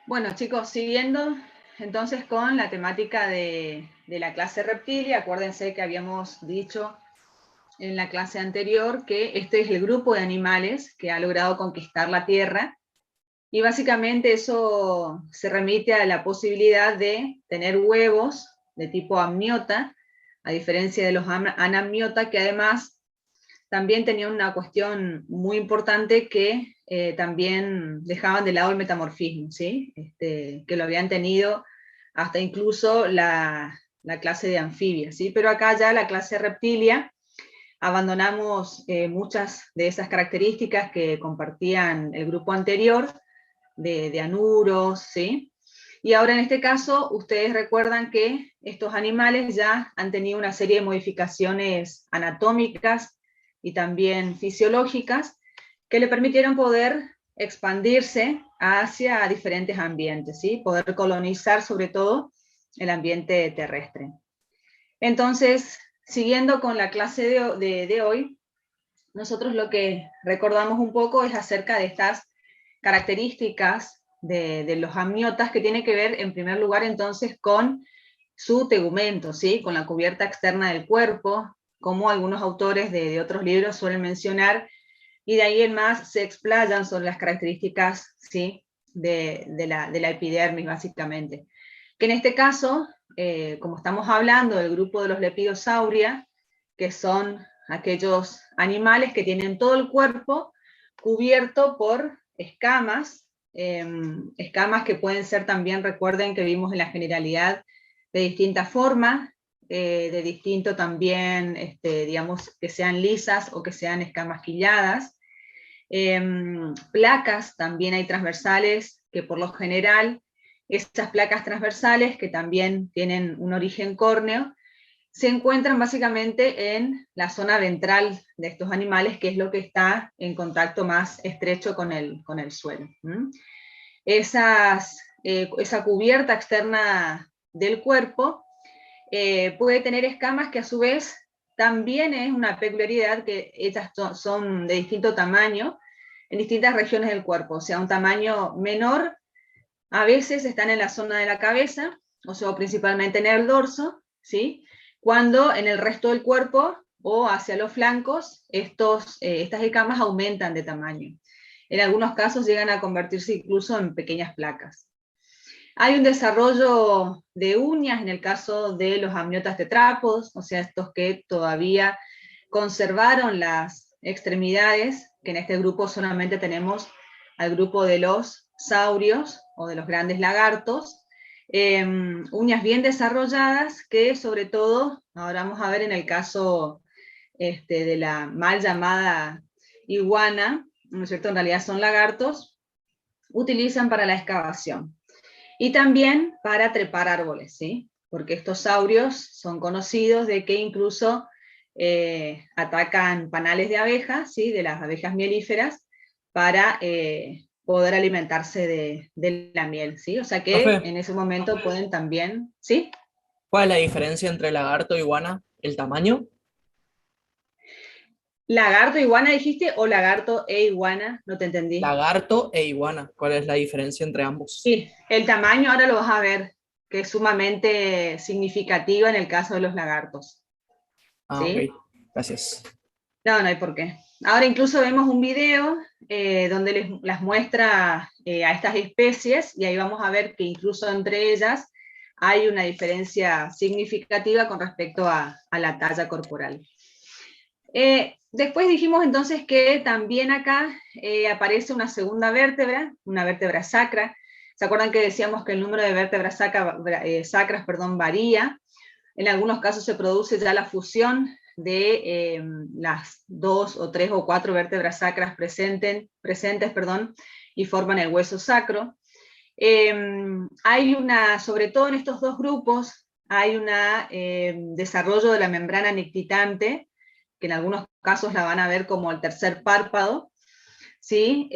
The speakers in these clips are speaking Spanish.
Bueno, chicos, siguiendo entonces con la temática de la clase reptilia, acuérdense que habíamos dicho en la clase anterior que este es el grupo de animales que ha logrado conquistar la Tierra, y básicamente eso se remite a la posibilidad de tener huevos de tipo amniota, a diferencia de los anamniota, que además también tenían una cuestión muy importante que también dejaban de lado el metamorfismo, ¿sí? Que lo habían tenido hasta incluso la clase de anfibias, ¿sí? Pero acá ya la clase reptilia abandonamos muchas de esas características que compartían el grupo anterior de anuros, ¿sí? Y ahora en este caso, ustedes recuerdan que estos animales ya han tenido una serie de modificaciones anatómicas y también fisiológicas que le permitieron poder expandirse hacia diferentes ambientes, ¿sí? Poder colonizar sobre todo el ambiente terrestre. Entonces, siguiendo con la clase de hoy, nosotros lo que recordamos un poco es acerca de estas características de los amniotas, que tiene que ver en primer lugar entonces con su tegumento, ¿sí? Con la cubierta externa del cuerpo, como algunos autores de otros libros suelen mencionar, y de ahí en más se explayan sobre las características, ¿sí? de la epidermis, básicamente. Que en este caso, como estamos hablando del grupo de los lepidosauria, que son aquellos animales que tienen todo el cuerpo cubierto por escamas, escamas que pueden ser también, recuerden que vimos en la generalidad, de distintas formas, de distinto también, digamos, que sean lisas o que sean escamas quilladas. Placas también hay transversales, que por lo general, estas placas transversales, que también tienen un origen córneo, se encuentran básicamente en la zona ventral de estos animales, que es lo que está en contacto más estrecho con el suelo. Esa cubierta externa del cuerpo puede tener escamas que a su vez también es una peculiaridad, que estas son de distinto tamaño en distintas regiones del cuerpo, o sea, un tamaño menor, a veces están en la zona de la cabeza, o sea, principalmente en el dorso, ¿sí? Cuando en el resto del cuerpo o hacia los flancos, estas escamas aumentan de tamaño. En algunos casos llegan a convertirse incluso en pequeñas placas. Hay un desarrollo de uñas en el caso de los amniotas tetrápodos, o sea, estos que todavía conservaron las extremidades, que en este grupo solamente tenemos al grupo de los saurios o de los grandes lagartos, uñas bien desarrolladas que sobre todo, ahora vamos a ver en el caso de la mal llamada iguana, ¿no es cierto? En realidad son lagartos, utilizan para la excavación. Y también para trepar árboles, ¿sí? Porque estos saurios son conocidos de que incluso atacan panales de abejas, ¿sí? De las abejas mielíferas, para poder alimentarse de la miel, ¿sí? O sea que Profe, en ese momento pueden también, ¿sí? ¿cuál es la diferencia entre lagarto e iguana? ¿El tamaño? ¿Lagarto, iguana dijiste o lagarto e iguana? No te entendí. Lagarto e iguana, ¿cuál es la diferencia entre ambos? Sí, el tamaño ahora lo vas a ver, que es sumamente significativo en el caso de los lagartos, Ah, ok, ¿sí? gracias. No, no hay por qué. Ahora incluso vemos un video donde las muestra a estas especies, y ahí vamos a ver que incluso entre ellas hay una diferencia significativa con respecto a la talla corporal. Después dijimos entonces que también acá aparece una vértebra sacra. ¿Se acuerdan que decíamos que el número de vértebras sacras, varía? En algunos casos se produce ya la fusión de las 2 o 3 o 4 vértebras sacras presentes, y forman el hueso sacro. Sobre todo en estos dos grupos, hay un desarrollo de la membrana nictitante, que en algunos casos la van a ver como el tercer párpado, ¿sí?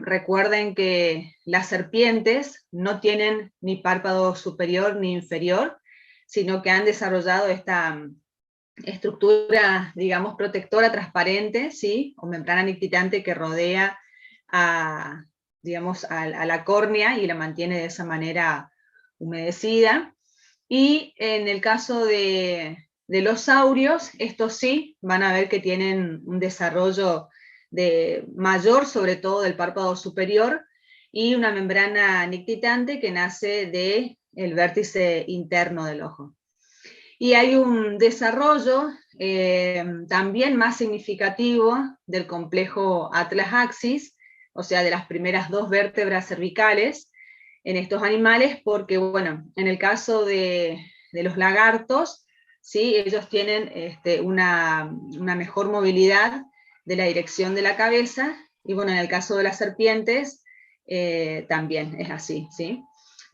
Recuerden que las serpientes no tienen ni párpado superior ni inferior, sino que han desarrollado esta estructura, digamos, protectora transparente, ¿sí? O membrana nictitante que rodea a, digamos, a la córnea y la mantiene de esa manera humedecida. Y en el caso de los saurios, estos sí van a ver que tienen un desarrollo mayor, sobre todo del párpado superior, y una membrana nictitante que nace del vértice interno del ojo. Y hay un desarrollo también más significativo del complejo Atlas-Axis, o sea, de las primeras 2 vértebras cervicales en estos animales, porque, bueno, en el caso de los lagartos, ¿sí? Ellos tienen una mejor movilidad de la dirección de la cabeza, y bueno, en el caso de las serpientes, también es así, ¿sí?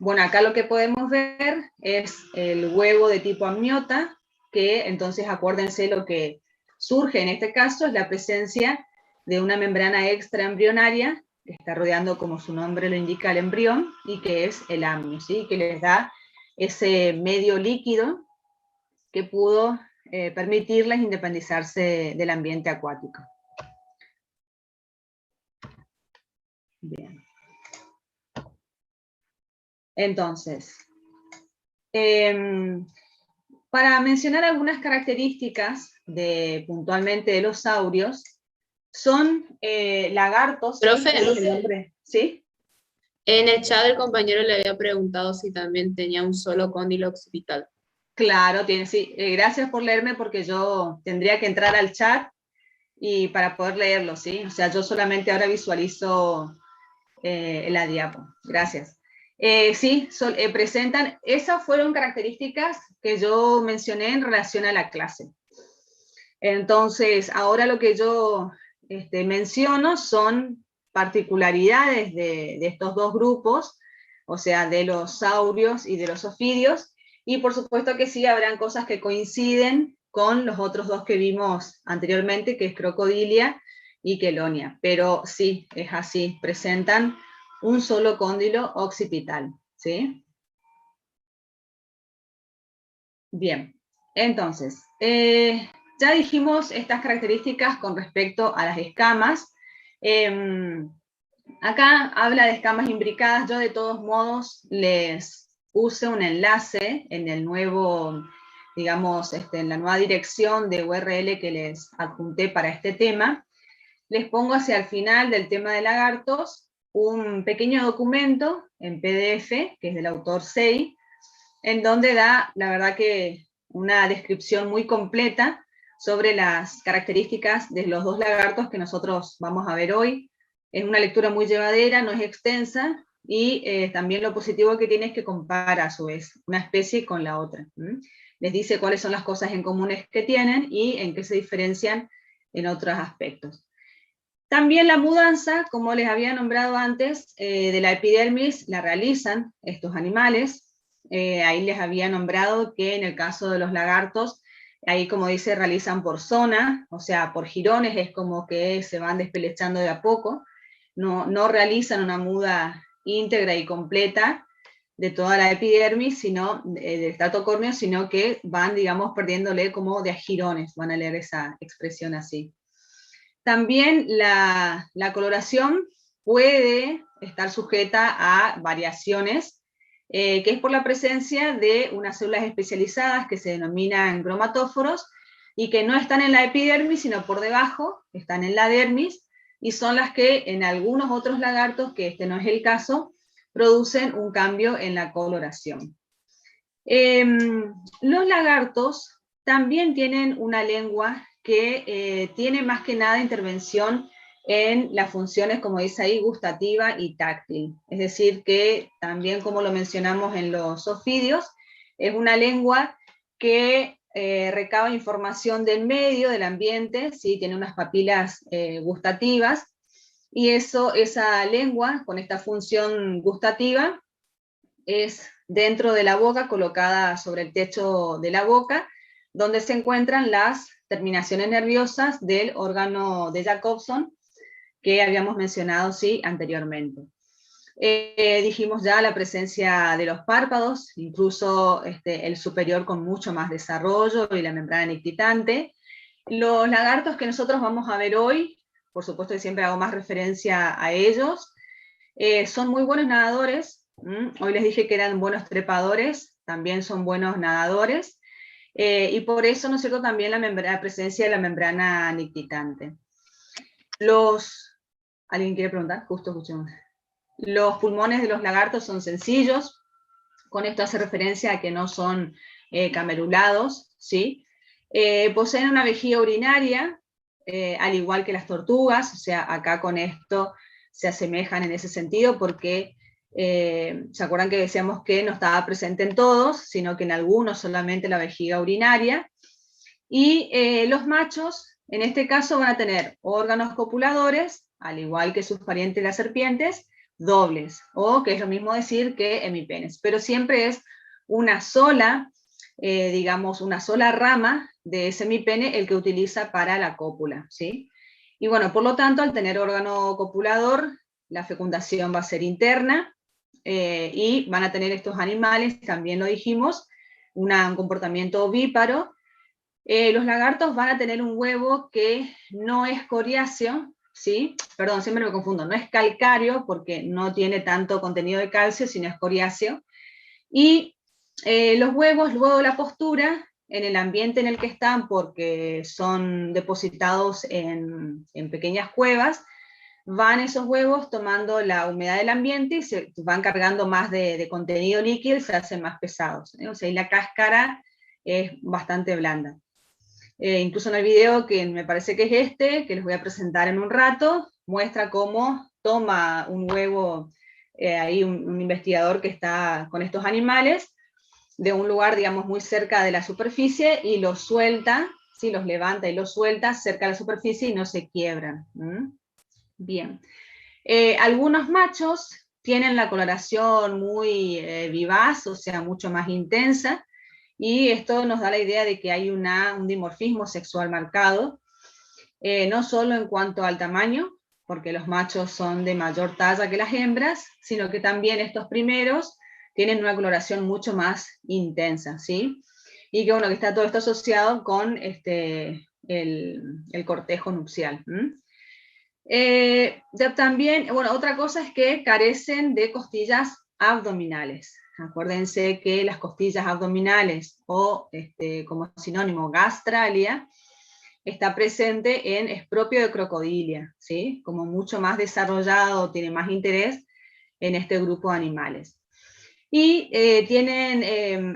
Bueno, acá lo que podemos ver es el huevo de tipo amniota, que entonces acuérdense lo que surge en este caso es la presencia de una membrana extraembrionaria que está rodeando, como su nombre lo indica, el embrión, y que es el amnio, ¿sí? Que les da ese medio líquido que pudo permitirles independizarse del ambiente acuático. Bien. Entonces, para mencionar algunas características puntualmente de los saurios, son lagartos. Profe, ¿sí? En el chat el compañero le había preguntado si también tenía un solo cóndilo occipital. Claro, tiene, sí. Gracias por leerme, porque yo tendría que entrar al chat y para poder leerlo, ¿sí? O sea, yo solamente ahora visualizo la diapo. Gracias. Sí, presentan, esas fueron características que yo mencioné en relación a la clase. Entonces, ahora lo que yo menciono son particularidades de estos 2 grupos, o sea, de los saurios y de los ofidios, y por supuesto que sí habrán cosas que coinciden con los otros 2 que vimos anteriormente, que es Crocodilia y Chelonia, pero sí, es así, presentan un solo cóndilo occipital, ¿sí? Bien, entonces, ya dijimos estas características con respecto a las escamas. Acá habla de escamas imbricadas. Yo de todos modos les puse un enlace en el nuevo, digamos, en la nueva dirección de URL que les adjunté para este tema. Les pongo hacia el final del tema de lagartos un pequeño documento en PDF, que es del autor Sei, en donde da, la verdad, que una descripción muy completa sobre las características de los 2 lagartos que nosotros vamos a ver hoy. Es una lectura muy llevadera, no es extensa, y también lo positivo que tiene es que compara a su vez una especie con la otra. Les dice cuáles son las cosas en comunes que tienen y en qué se diferencian en otros aspectos. También la mudanza, como les había nombrado antes, de la epidermis la realizan estos animales. Ahí les había nombrado que en el caso de los lagartos, ahí como dice, realizan por zona, o sea, por jirones, es como que se van despelechando de a poco, no realizan una muda íntegra y completa de toda la epidermis, sino del estrato córneo, sino que van, digamos, perdiéndole como de a jirones, van a leer esa expresión así. También la coloración puede estar sujeta a variaciones, que es por la presencia de unas células especializadas que se denominan cromatóforos y que no están en la epidermis, sino por debajo, están en la dermis, y son las que en algunos otros lagartos, que este no es el caso, producen un cambio en la coloración. Los lagartos también tienen una lengua que tiene más que nada intervención en las funciones, como dice ahí, gustativa y táctil. Es decir, que también, como lo mencionamos en los ofidios, es una lengua que recaba información del medio, del ambiente, ¿sí? Tiene unas papilas gustativas, y esa lengua, con esta función gustativa, es dentro de la boca, colocada sobre el techo de la boca, donde se encuentran las terminaciones nerviosas del órgano de Jacobson, que habíamos mencionado, sí, anteriormente. Dijimos ya la presencia de los párpados, incluso el superior con mucho más desarrollo y la membrana nictitante. Los lagartos que nosotros vamos a ver hoy, por supuesto que siempre hago más referencia a ellos, Son muy buenos nadadores. Hoy les dije que eran buenos trepadores, también son buenos nadadores. Y por eso, ¿no es cierto?, también la presencia de la membrana nictitante. ¿Alguien quiere preguntar? Justo escuchemos. Los pulmones de los lagartos son sencillos. Con esto hace referencia a que no son camerulados, ¿sí? Poseen una vejiga urinaria, al igual que las tortugas, o sea, acá con esto se asemejan en ese sentido, porque ¿se acuerdan que decíamos que no estaba presente en todos, sino que en algunos solamente la vejiga urinaria? Y los machos, en este caso, van a tener órganos copuladores, al igual que sus parientes las serpientes, dobles, o que es lo mismo decir que hemipenes, pero siempre es una sola, digamos, una sola rama de ese hemipene el que utiliza para la cópula, ¿sí? Y bueno, por lo tanto, al tener órgano copulador, la fecundación va a ser interna, y van a tener estos animales, también lo dijimos, un comportamiento ovíparo. Los lagartos van a tener un huevo que no es coriáceo, ¿sí? Perdón, siempre me confundo, no es calcáreo porque no tiene tanto contenido de calcio, sino es coriáceo. Y los huevos, luego de la postura, en el ambiente en el que están, porque son depositados en pequeñas cuevas, van esos huevos tomando la humedad del ambiente y se van cargando más de contenido líquido y se hacen más pesados, ¿eh? O sea, y la cáscara es bastante blanda. Incluso en el video, que me parece que es este, que les voy a presentar en un rato, muestra cómo toma un huevo, ahí un investigador que está con estos animales, de un lugar, digamos, muy cerca de la superficie, y los suelta, ¿sí? Los levanta y los suelta cerca de la superficie y no se quiebran. Bien. Algunos machos tienen la coloración muy vivaz, o sea, mucho más intensa, y esto nos da la idea de que hay un dimorfismo sexual marcado, no solo en cuanto al tamaño, porque los machos son de mayor talla que las hembras, sino que también estos primeros tienen una coloración mucho más intensa, ¿sí? Y que bueno, que está todo esto asociado con el cortejo nupcial. También, bueno, otra cosa es que carecen de costillas abdominales. Acuérdense que las costillas abdominales, o como sinónimo gastralia, está presente en Espropio de Crocodilia, ¿sí? Como mucho más desarrollado, tiene más interés en este grupo de animales. Y tienen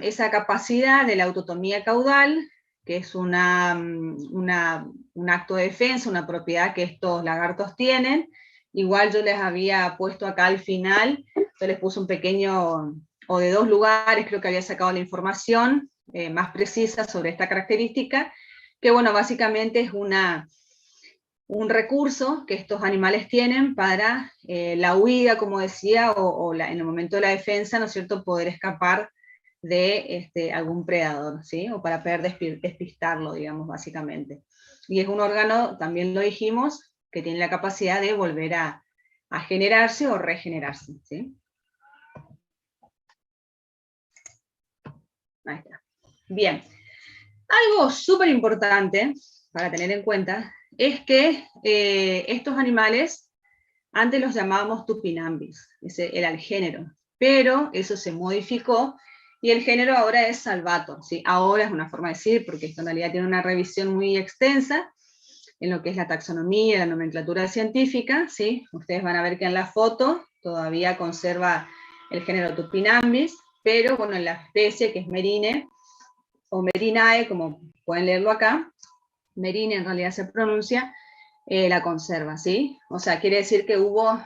esa capacidad de la autotomía caudal, que es un acto de defensa, una propiedad que estos lagartos tienen. Igual yo les había puesto acá al final, yo les puse un pequeño, o de 2 lugares, creo que había sacado la información más precisa sobre esta característica, que bueno, básicamente es un recurso que estos animales tienen para la huida, como decía, o en el momento de la defensa, ¿no es cierto?, poder escapar de algún predador, ¿sí? O para poder despistarlo, digamos, básicamente. Y es un órgano, también lo dijimos, que tiene la capacidad de volver a generarse o regenerarse, ¿sí? Ahí está. Bien. Algo súper importante para tener en cuenta es que estos animales, antes los llamábamos tupinambis, ese era el género, pero eso se modificó y el género ahora es salvator, ¿sí? Ahora es una forma de decir, porque esto en realidad tiene una revisión muy extensa en lo que es la taxonomía, la nomenclatura científica, ¿sí? Ustedes van a ver que en la foto todavía conserva el género tupinambis, pero bueno, en la especie que es Merine, o Merinae, como pueden leerlo acá, Merine en realidad se pronuncia, la conserva, ¿sí? O sea, quiere decir que hubo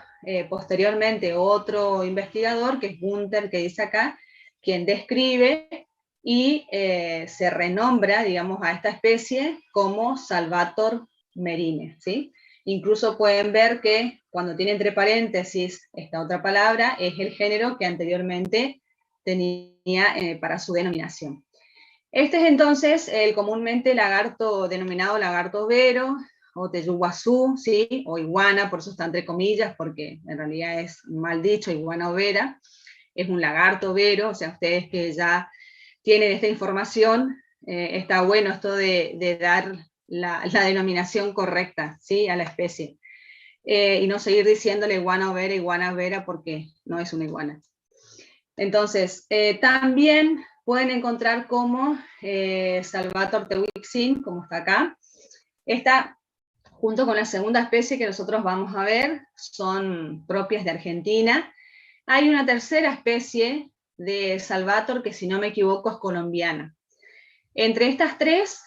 posteriormente otro investigador, que es Gunther, que dice acá, quien describe y se renombra, digamos, a esta especie como Salvator merine, ¿sí? Incluso pueden ver que cuando tiene entre paréntesis esta otra palabra, es el género que anteriormente tenía para su denominación. Este es entonces el comúnmente lagarto denominado lagarto overo, o teyuguazú, ¿sí? O iguana, por eso está entre comillas, porque en realidad es mal dicho, iguana overa, es un lagarto overo, o sea, ustedes que ya tienen esta información, está bueno esto de dar la denominación correcta, ¿sí? A la especie. y no seguir diciéndole iguana vera, porque no es una iguana. Entonces, también pueden encontrar como Salvator teuxin, como está acá. Esta, junto con la segunda especie que nosotros vamos a ver, son propias de Argentina. Hay una tercera especie de Salvator que, si no me equivoco, es colombiana. Entre estas tres,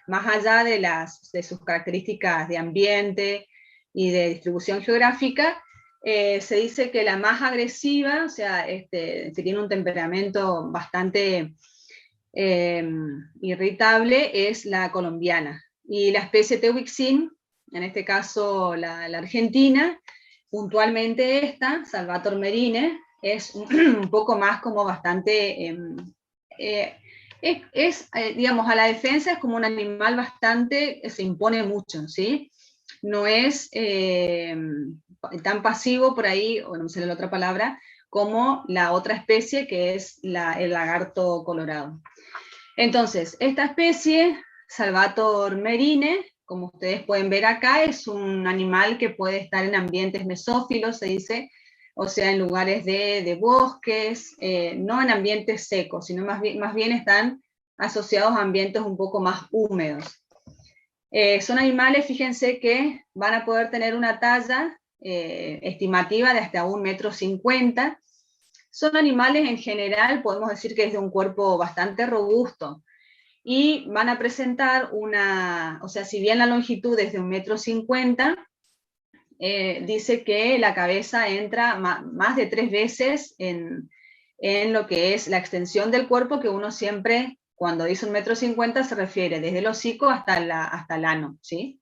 más allá de sus características de ambiente y de distribución geográfica, se dice que la más agresiva, o sea, que tiene un temperamento bastante irritable, es la colombiana. Y la especie teuxin, en este caso la argentina, puntualmente esta, Salvator merine, es un poco más como bastante... digamos, a la defensa es como un animal bastante, se impone mucho, ¿sí? No es tan pasivo por ahí, o no me sale la otra palabra, como la otra especie que es el lagarto colorado. Entonces, esta especie, Salvator merine, como ustedes pueden ver acá, es un animal que puede estar en ambientes mesófilos, se dice, o sea, en lugares de bosques, no en ambientes secos, sino más bien están asociados a ambientes un poco más húmedos. Son animales, fíjense, que van a poder tener una talla estimativa de hasta 1,50 m. Son animales en general, podemos decir que es de un cuerpo bastante robusto, y van a presentar o sea, si bien la longitud es de 1,50 m, dice que la cabeza entra más de 3 veces en lo que es la extensión del cuerpo, que uno siempre, cuando dice 1,50 m, se refiere desde el hocico hasta el ano, ¿sí?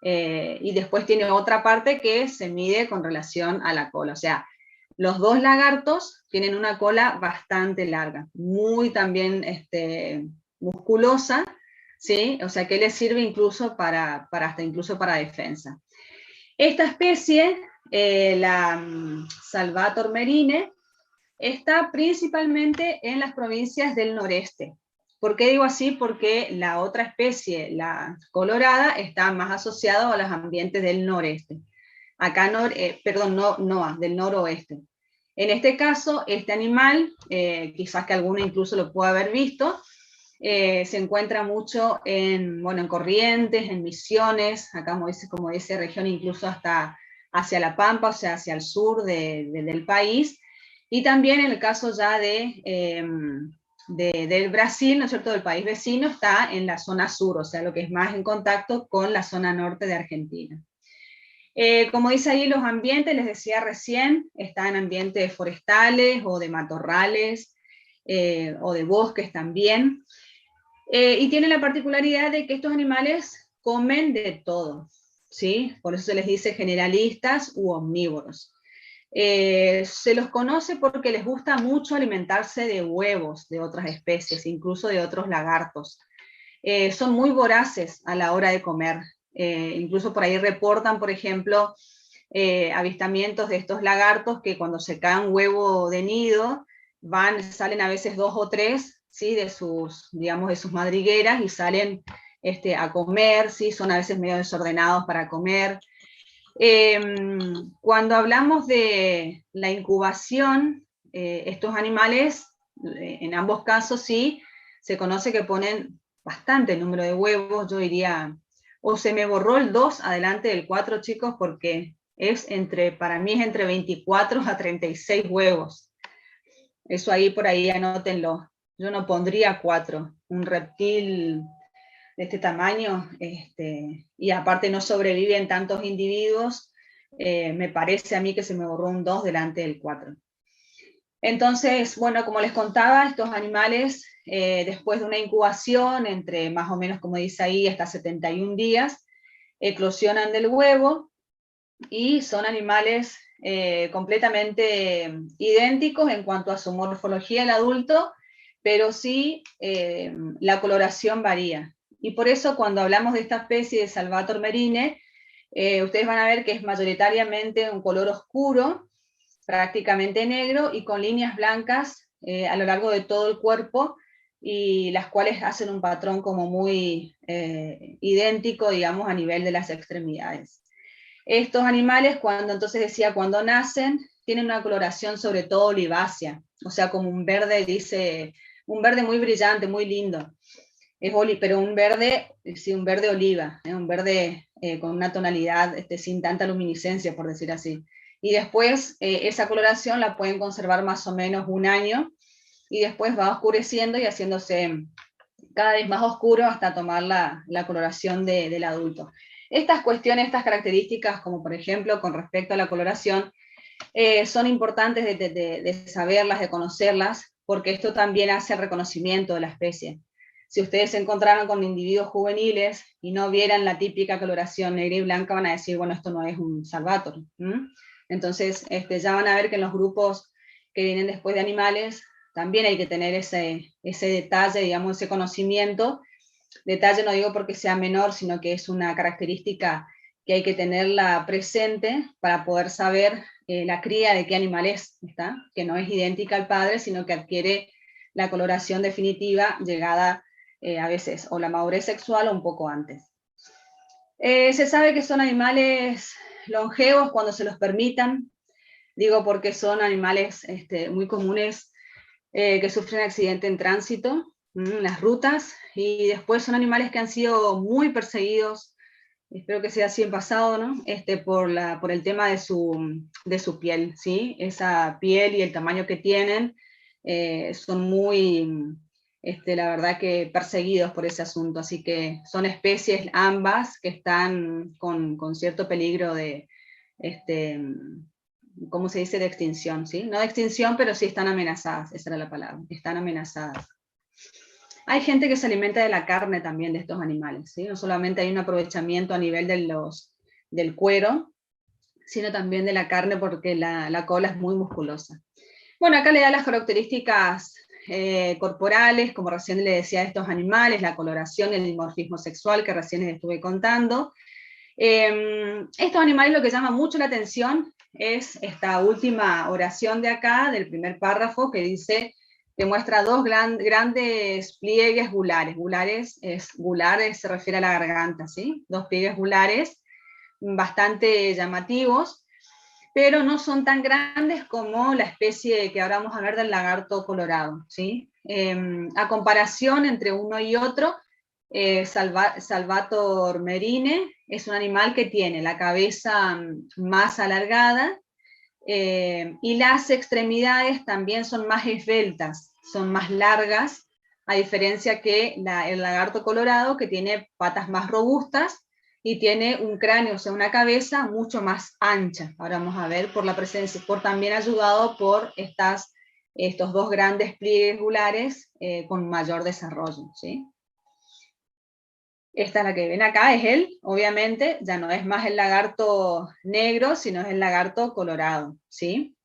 Y después tiene otra parte que se mide con relación a la cola, o sea, los dos lagartos tienen una cola bastante larga, muy también musculosa, ¿sí? O sea, que les sirve incluso incluso para defensa. Esta especie, la Salvator merine, está principalmente en las provincias del noreste. ¿Por qué digo así? Porque la otra especie, la colorada, está más asociada a los ambientes del noreste. Acá, del noroeste. En este caso, este animal, quizás que alguno incluso lo pueda haber visto, se encuentra mucho en Corrientes, en Misiones, acá como dice región, incluso hasta hacia La Pampa, o sea, hacia el sur del país, y también en el caso ya del Brasil, ¿no es cierto?, del país vecino, está en la zona sur, o sea, lo que es más en contacto con la zona norte de Argentina. Como dice ahí, los ambientes, les decía recién, están en ambientes forestales o de matorrales o de bosques también. Y tiene la particularidad de que estos animales comen de todo, ¿sí? Por eso se les dice generalistas u omnívoros. Se los conoce porque les gusta mucho alimentarse de huevos de otras especies, incluso de otros lagartos. Son muy voraces a la hora de comer. Incluso por ahí reportan, por ejemplo, avistamientos de estos lagartos que cuando se cae un huevo de nido, salen a veces 2 o 3, ¿sí?, de sus madrigueras, y salen a comer, ¿sí? Son a veces medio desordenados para comer. Cuando hablamos de la incubación, estos animales, en ambos casos sí, se conoce que ponen bastante número de huevos, yo diría, o se me borró el 2 adelante del 4, chicos, porque para mí es entre 24 a 36 huevos. Eso ahí, por ahí, anótenlo. Yo no pondría 4. Un reptil de este tamaño, y aparte no sobreviven tantos individuos, me parece a mí que se me borró un 2 delante del 4. Entonces, bueno, como les contaba, estos animales, después de una incubación, entre más o menos, como dice ahí, hasta 71 días, eclosionan del huevo, y son animales completamente idénticos en cuanto a su morfología al adulto, pero sí la coloración varía. Y por eso, cuando hablamos de esta especie de Salvator merine, ustedes van a ver que es mayoritariamente un color oscuro, prácticamente negro, y con líneas blancas a lo largo de todo el cuerpo, y las cuales hacen un patrón como muy idéntico, digamos, a nivel de las extremidades. Estos animales, cuando nacen, tienen una coloración sobre todo olivácea, o sea, como un verde, un verde muy brillante, muy lindo. Pero un verde, sí, un verde oliva, un verde con una tonalidad sin tanta luminiscencia, por decir así. Y después esa coloración la pueden conservar más o menos un año, y después va oscureciendo y haciéndose cada vez más oscuro hasta tomar la coloración del adulto. Estas cuestiones, estas características, como por ejemplo con respecto a la coloración, son importantes de saberlas, de conocerlas, porque esto también hace el reconocimiento de la especie. Si ustedes se encontraron con individuos juveniles y no vieran la típica coloración negra y blanca, van a decir, bueno, esto no es un salvator. Entonces, ya van a ver que en los grupos que vienen después de animales, también hay que tener ese detalle, digamos, ese conocimiento. Detalle no digo porque sea menor, sino que es una característica que hay que tenerla presente para poder saber la cría de qué animal es, ¿está? Que no es idéntica al padre, sino que adquiere la coloración definitiva llegada a veces o la madurez sexual o un poco antes. Se sabe que son animales longevos cuando se los permitan, digo porque son animales muy comunes que sufren accidente en tránsito, en las rutas, y después son animales que han sido muy perseguidos, espero que sea así en pasado, ¿no? Por el tema de su piel, ¿sí? Esa piel y el tamaño que tienen son muy, la verdad que perseguidos por ese asunto, así que son especies ambas que están con cierto peligro de, ¿cómo se dice? De extinción, ¿sí? No de extinción, pero sí están amenazadas, esa era la palabra, están amenazadas. Hay gente que se alimenta de la carne también de estos animales, ¿sí? No solamente hay un aprovechamiento a nivel del cuero, sino también de la carne porque la cola es muy musculosa. Bueno, acá le da las características corporales, como recién le decía, de estos animales, la coloración, el dimorfismo sexual que recién les estuve contando. Estos animales lo que llama mucho la atención es esta última oración de acá, del primer párrafo, que dice, que muestra dos grandes pliegues gulares. Gulares se refiere a la garganta, ¿sí? Dos pliegues gulares bastante llamativos, pero no son tan grandes como la especie que ahora vamos a ver del lagarto colorado, ¿sí? A comparación entre uno y otro, Salvator merine es un animal que tiene la cabeza más alargada y las extremidades también son más esbeltas, son más largas, a diferencia que el lagarto colorado, que tiene patas más robustas y tiene un cráneo, o sea, una cabeza mucho más ancha. Ahora vamos a ver por la presencia, también ayudado por estos dos grandes pliegues gulares con mayor desarrollo, ¿sí? Esta es la que ven acá, es él, obviamente, ya no es más el lagarto negro, sino es el lagarto colorado, ¿sí?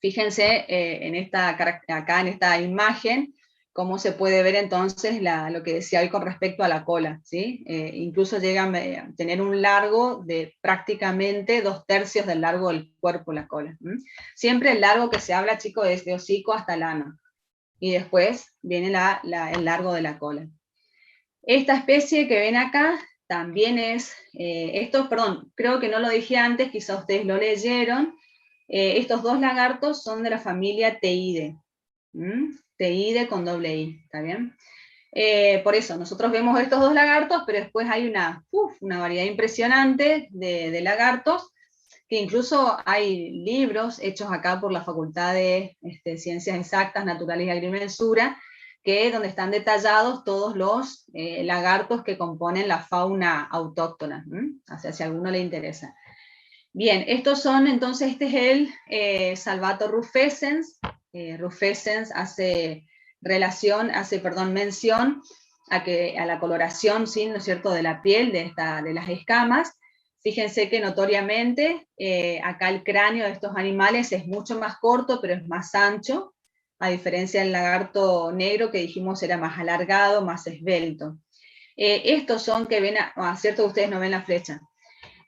Fíjense acá en esta imagen, cómo se puede ver entonces lo que decía hoy con respecto a la cola, ¿sí? Incluso llegan a tener un largo de prácticamente 2/3 del largo del cuerpo la cola. Siempre el largo que se habla, chicos, es de hocico hasta el ano, y después viene el largo de la cola. Esta especie que ven acá también es, creo que no lo dije antes, quizá ustedes lo leyeron, estos dos lagartos son de la familia Teidae, Teidae con doble I, ¿está bien? Por eso, nosotros vemos estos dos lagartos, pero después hay una variedad impresionante de lagartos, que incluso hay libros hechos acá por la Facultad de Ciencias Exactas, Naturales y Agrimensura, donde están detallados todos los lagartos que componen la fauna autóctona, o sea, si a alguno le interesa. Bien, estos son, entonces, este es el Salvator rufescens. Rufescens hace mención a la coloración, ¿sí? ¿No es cierto?, de la piel, de las escamas. Fíjense que notoriamente acá el cráneo de estos animales es mucho más corto, pero es más ancho, a diferencia del lagarto negro que dijimos era más alargado, más esbelto. Estos son que ven, cierto que ustedes no ven la flecha,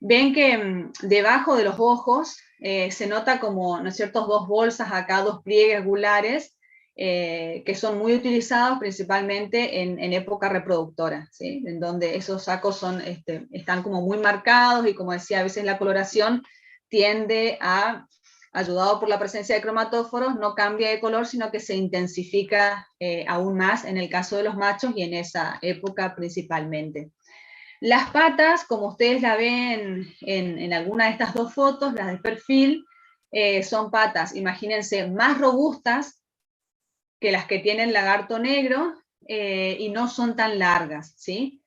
ven que debajo de los ojos se nota como, ¿no es cierto?, dos bolsas acá, dos pliegues gulares, que son muy utilizados principalmente en época reproductora, ¿sí? En donde esos sacos son, están como muy marcados y, como decía, a veces la coloración tiende a, ayudado por la presencia de cromatóforos, no cambia de color, sino que se intensifica aún más en el caso de los machos y en esa época principalmente. Las patas, como ustedes la ven en alguna de estas dos fotos, las de perfil, son patas, imagínense, más robustas que las que tiene el lagarto negro, y no son tan largas, ¿sí?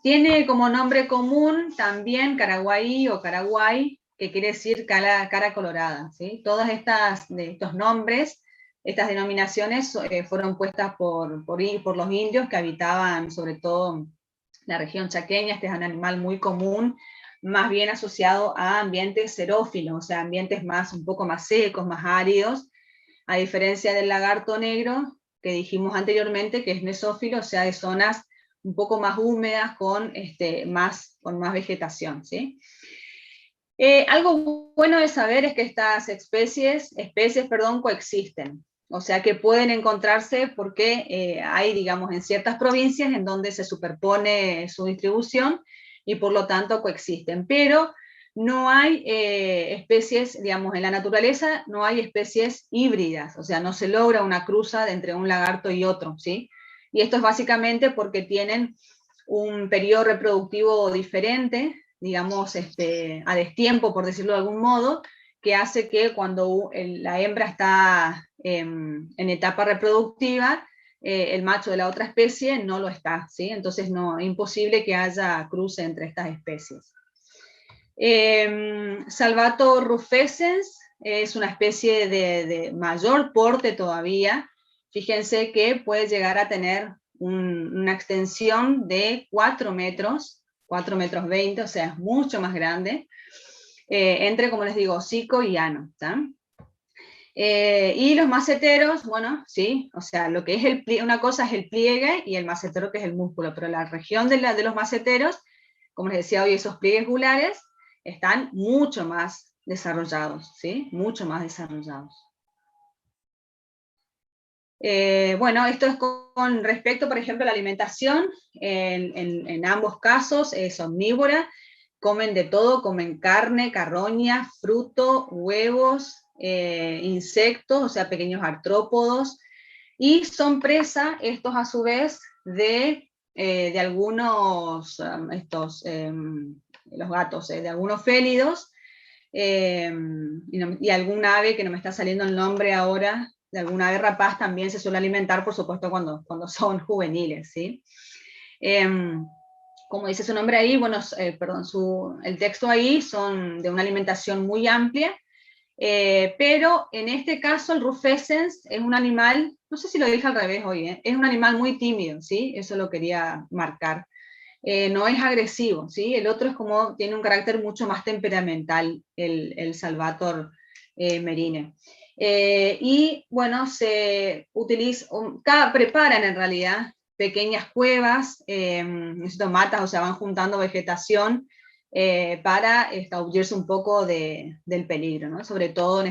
Tiene como nombre común también caraguaí o caraguay, que quiere decir cara colorada, ¿sí? Todas estos nombres, estas denominaciones fueron puestas por los indios que habitaban sobre todo la región chaqueña. Este es un animal muy común, más bien asociado a ambientes xerófilos, o sea, ambientes un poco más secos, más áridos, a diferencia del lagarto negro, que dijimos anteriormente que es mesófilo, o sea, de zonas un poco más húmedas con más vegetación, ¿sí? Algo bueno de saber es que estas especies, coexisten, o sea que pueden encontrarse porque hay, digamos, en ciertas provincias en donde se superpone su distribución y por lo tanto coexisten, pero no hay especies, digamos, en la naturaleza no hay especies híbridas, o sea, no se logra una cruza entre un lagarto y otro, ¿sí? Y esto es básicamente porque tienen un periodo reproductivo diferente, digamos, a destiempo, por decirlo de algún modo, que hace que cuando la hembra está en etapa reproductiva, el macho de la otra especie no lo está, ¿sí? Entonces es imposible que haya cruce entre estas especies. Salvator rufescens es una especie de mayor porte todavía. Fíjense que puede llegar a tener una extensión de 4 metros, 4 metros 20, o sea, es mucho más grande, entre, como les digo, hocico y ano, ¿tá? Y los maceteros, bueno, sí, o sea, lo que es una cosa es el pliegue y el macetero, que es el músculo, pero la región de los maceteros, como les decía hoy, esos pliegues gulares, están mucho más desarrollados, ¿sí? Mucho más desarrollados. Bueno, esto es con respecto, por ejemplo, a la alimentación. En ambos casos es omnívora, comen de todo, comen carne, carroña, fruto, huevos, insectos, o sea, pequeños artrópodos, y son presa, estos a su vez, de algunos, los gatos, de algunos félidos, y algún ave que no me está saliendo el nombre ahora, de alguna ave rapaz también se suele alimentar, por supuesto, cuando son juveniles, ¿sí? Como dice su nombre ahí, bueno, el texto ahí son de una alimentación muy amplia, pero en este caso el rufescens es un animal, no sé si lo dije al revés hoy, es un animal muy tímido, ¿sí? Eso lo quería marcar. No es agresivo, ¿sí? El otro tiene un carácter mucho más temperamental, el Salvator merine. Y bueno, se preparan en realidad pequeñas cuevas, matas, o sea, van juntando vegetación para huirse un poco del peligro, ¿no? Sobre todo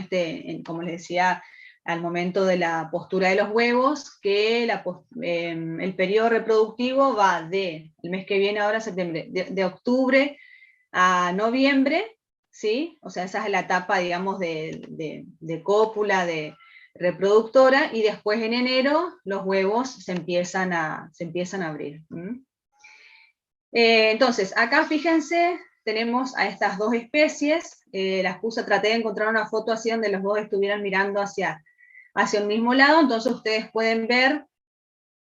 como les decía, al momento de la postura de los huevos, que el periodo reproductivo va el mes que viene, ahora septiembre, de octubre a noviembre, ¿sí? O sea, esa es la etapa, digamos, de cópula, de reproductora, y después en enero los huevos se empiezan a abrir. Entonces, acá fíjense, tenemos a estas dos especies, traté de encontrar una foto así donde los dos estuvieran mirando hacia un mismo lado, entonces ustedes pueden ver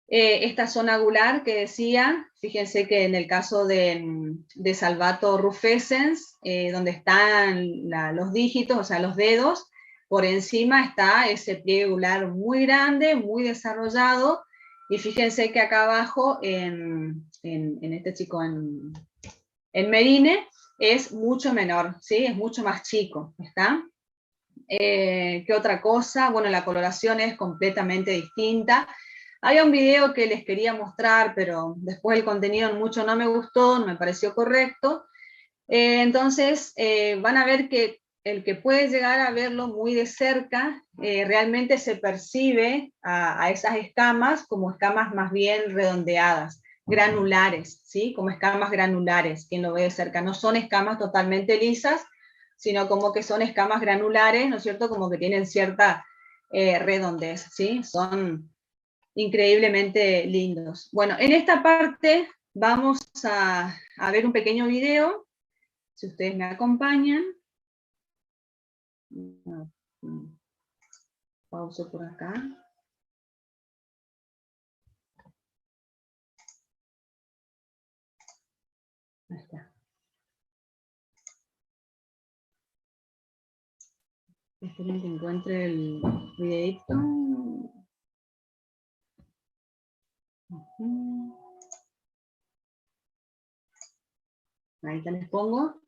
esta zona gular que decía, fíjense que en el caso de Salvator rufescens, donde están los dígitos, o sea, los dedos, por encima está ese pliegue gular muy grande, muy desarrollado, y fíjense que acá abajo, en este chico, en merine, es mucho menor, ¿sí? Es mucho más chico, ¿está? ¿Qué otra cosa? Bueno, la coloración es completamente distinta. Había un video que les quería mostrar, pero después el contenido mucho no me gustó, no me pareció correcto. Entonces, van a ver que el que puede llegar a verlo muy de cerca, realmente se percibe a esas escamas como escamas más bien redondeadas, granulares, ¿sí? Como escamas granulares, quien lo ve de cerca. No son escamas totalmente lisas, sino como que son escamas granulares, ¿no es cierto? Como que tienen cierta redondez, ¿sí? Son increíblemente lindos. Bueno, en esta parte vamos a ver un pequeño video, si ustedes me acompañan. Pauso por acá. Ahí está. Esperen que encuentre el videito. Ahí te les pongo.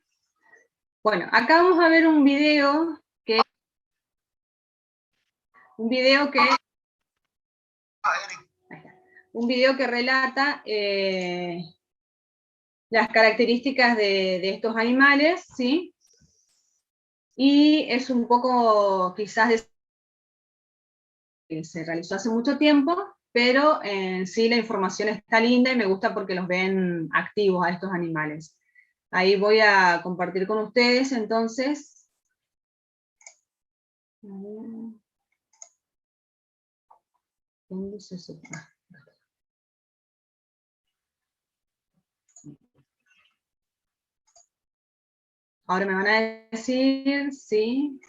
Bueno, acá vamos a ver un video que relata las características de estos animales, ¿sí? Y es un poco, quizás, que se realizó hace mucho tiempo, pero en sí la información está linda y me gusta porque los ven activos a estos animales. Ahí voy a compartir con ustedes, entonces. ¿Dónde se sepa? Ahora me van a decir si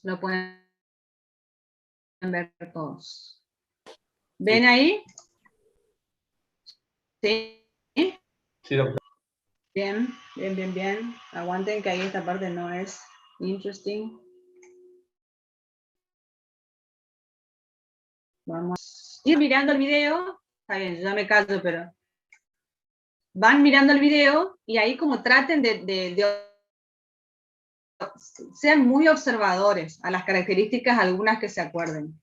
lo pueden ver todos. ¿Ven ahí? ¿Sí? Sí, doctor. Bien, bien, bien, bien. Aguanten que ahí esta parte no es interesting. Vamos a ir mirando el video. Está bien, yo ya me callo, pero van mirando el video y ahí como traten sean muy observadores a las características, algunas que se acuerden.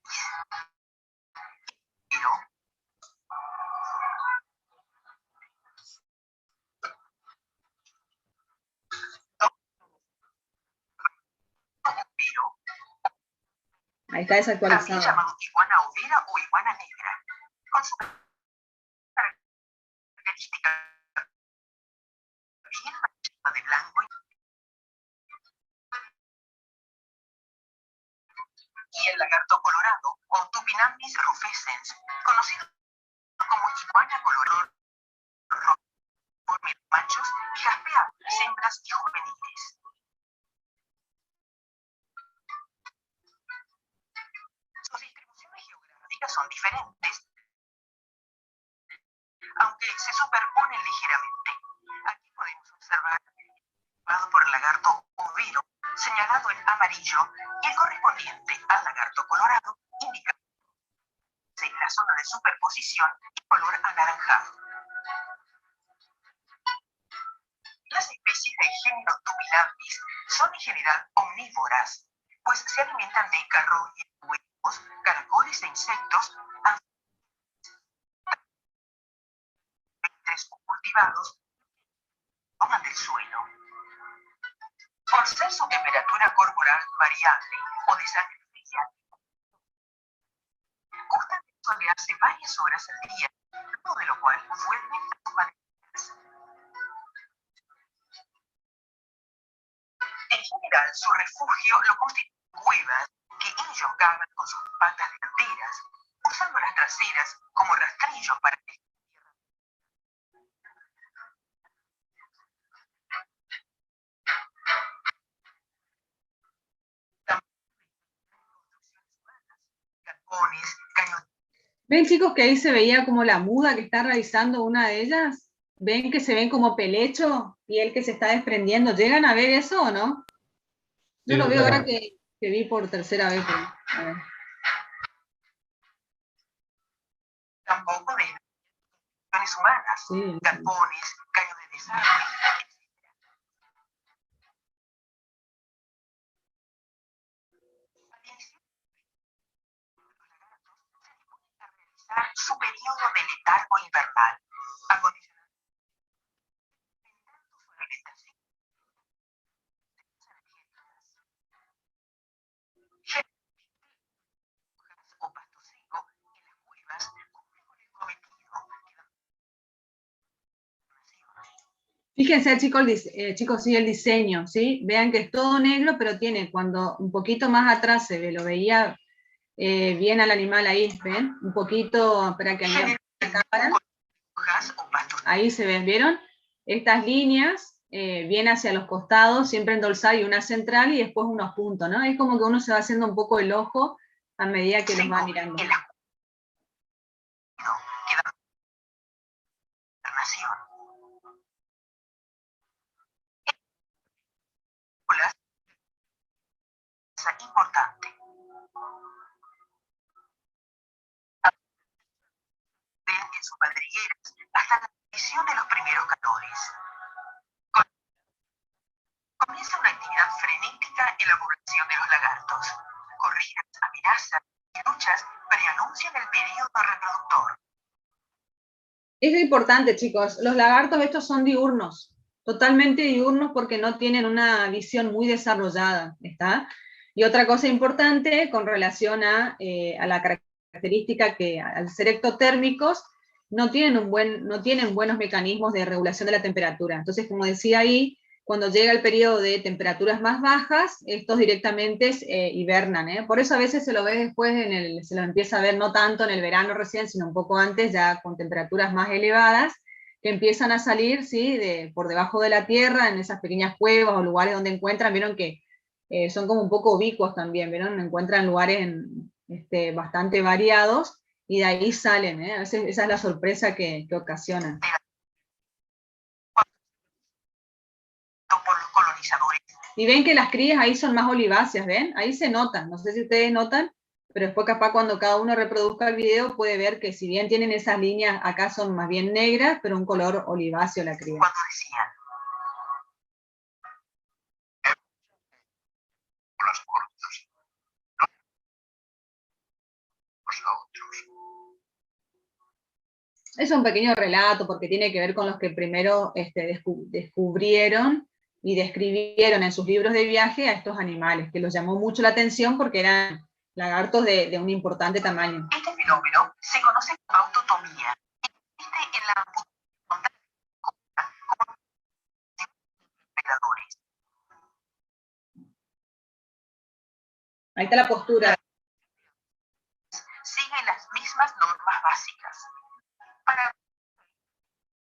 Ahí está desactualizado. También llamado iguana overa o iguana negra, con su característica bien manchada de blanco y el lagarto colorado o Tupinambis rufescens, conocido como iguana colorada por machos y jaspea hembras y juveniles. Sus distribuciones geográficas son diferentes, aunque se superponen ligeramente. Aquí podemos observar por el lagarto overo, señalado en amarillo, y el correspondiente al lagarto colorado, indica la zona de superposición y color anaranjado. Las especies del género Tupinambis son en general omnívoras, pues se alimentan de carroña, huevos, caracoles e insectos, antes cultivados, toman del suelo. Por ser su temperatura corporal variable o de sangre fría, gustan de solearse varias horas al día, luego de lo cual vuelven a sus maderas. En general, su refugio lo constituyen cuevas que ellos cavan con sus patas delanteras, usando las traseras como rastrillos para que galpones, cañones. ¿Ven, chicos, que ahí se veía como la muda que está realizando una de ellas? ¿Ven que se ven como pelecho? Piel que se está desprendiendo. ¿Llegan a ver eso o no? Yo Sí, lo veo doctora. ahora que vi por tercera vez. Pero, a ver. Tampoco de instituciones humanas, Sí. galpones, caños de desagüe. Su periodo de letargo invernal, acondicionando su alimentación. Fíjense, chicos, chicos, sí, el diseño, ¿sí? Vean que es todo negro, pero tiene, cuando un poquito más atrás se ve, lo veía bien al animal ahí, ¿ven? Un poquito, espera que ande la cámara. Ahí se ven, ¿vieron? Estas líneas vienen hacia los costados, siempre en dorsal y una central, y después unos puntos, ¿no? Es como que uno se va haciendo un poco el ojo a medida que los va mirando. Importante. En sus madrigueras hasta la aparición de los primeros calores. Comienza una actividad frenética en la población de los lagartos. Corridas, amenazas y luchas preanuncian el periodo reproductor. Es importante, chicos, los lagartos estos son diurnos, totalmente diurnos porque no tienen una visión muy desarrollada, ¿está? Y otra cosa importante con relación a la característica que al ser ectotérmicos no tienen buenos mecanismos de regulación de la temperatura. Entonces, como decía ahí, cuando llega el periodo de temperaturas más bajas, estos directamente hibernan, ¿eh? Por eso a veces se lo ve después, se lo empieza a ver no tanto en el verano recién, sino un poco antes, ya con temperaturas más elevadas, que empiezan a salir, ¿sí? Por debajo de la tierra, en esas pequeñas cuevas o lugares donde encuentran, vieron que son como un poco ubicuos también, vieron, encuentran lugares bastante variados, y de ahí salen, ¿eh? A veces esa es la sorpresa que ocasionan. Por los colonizadores. Y ven que las crías ahí son más oliváceas, ¿ven? Ahí se notan, no sé si ustedes notan, pero después capaz cuando cada uno reproduzca el video puede ver que si bien tienen esas líneas, acá son más bien negras, pero un color oliváceo la cría. Cuando decían, los cortos, los otros. Es un pequeño relato porque tiene que ver con los que primero descubrieron y describieron en sus libros de viaje a estos animales, que los llamó mucho la atención porque eran lagartos de un importante tamaño. Este fenómeno se conoce como autotomía. Existe en la amputación como predadores. Ahí está la postura. Sigue las mismas normas básicas. Para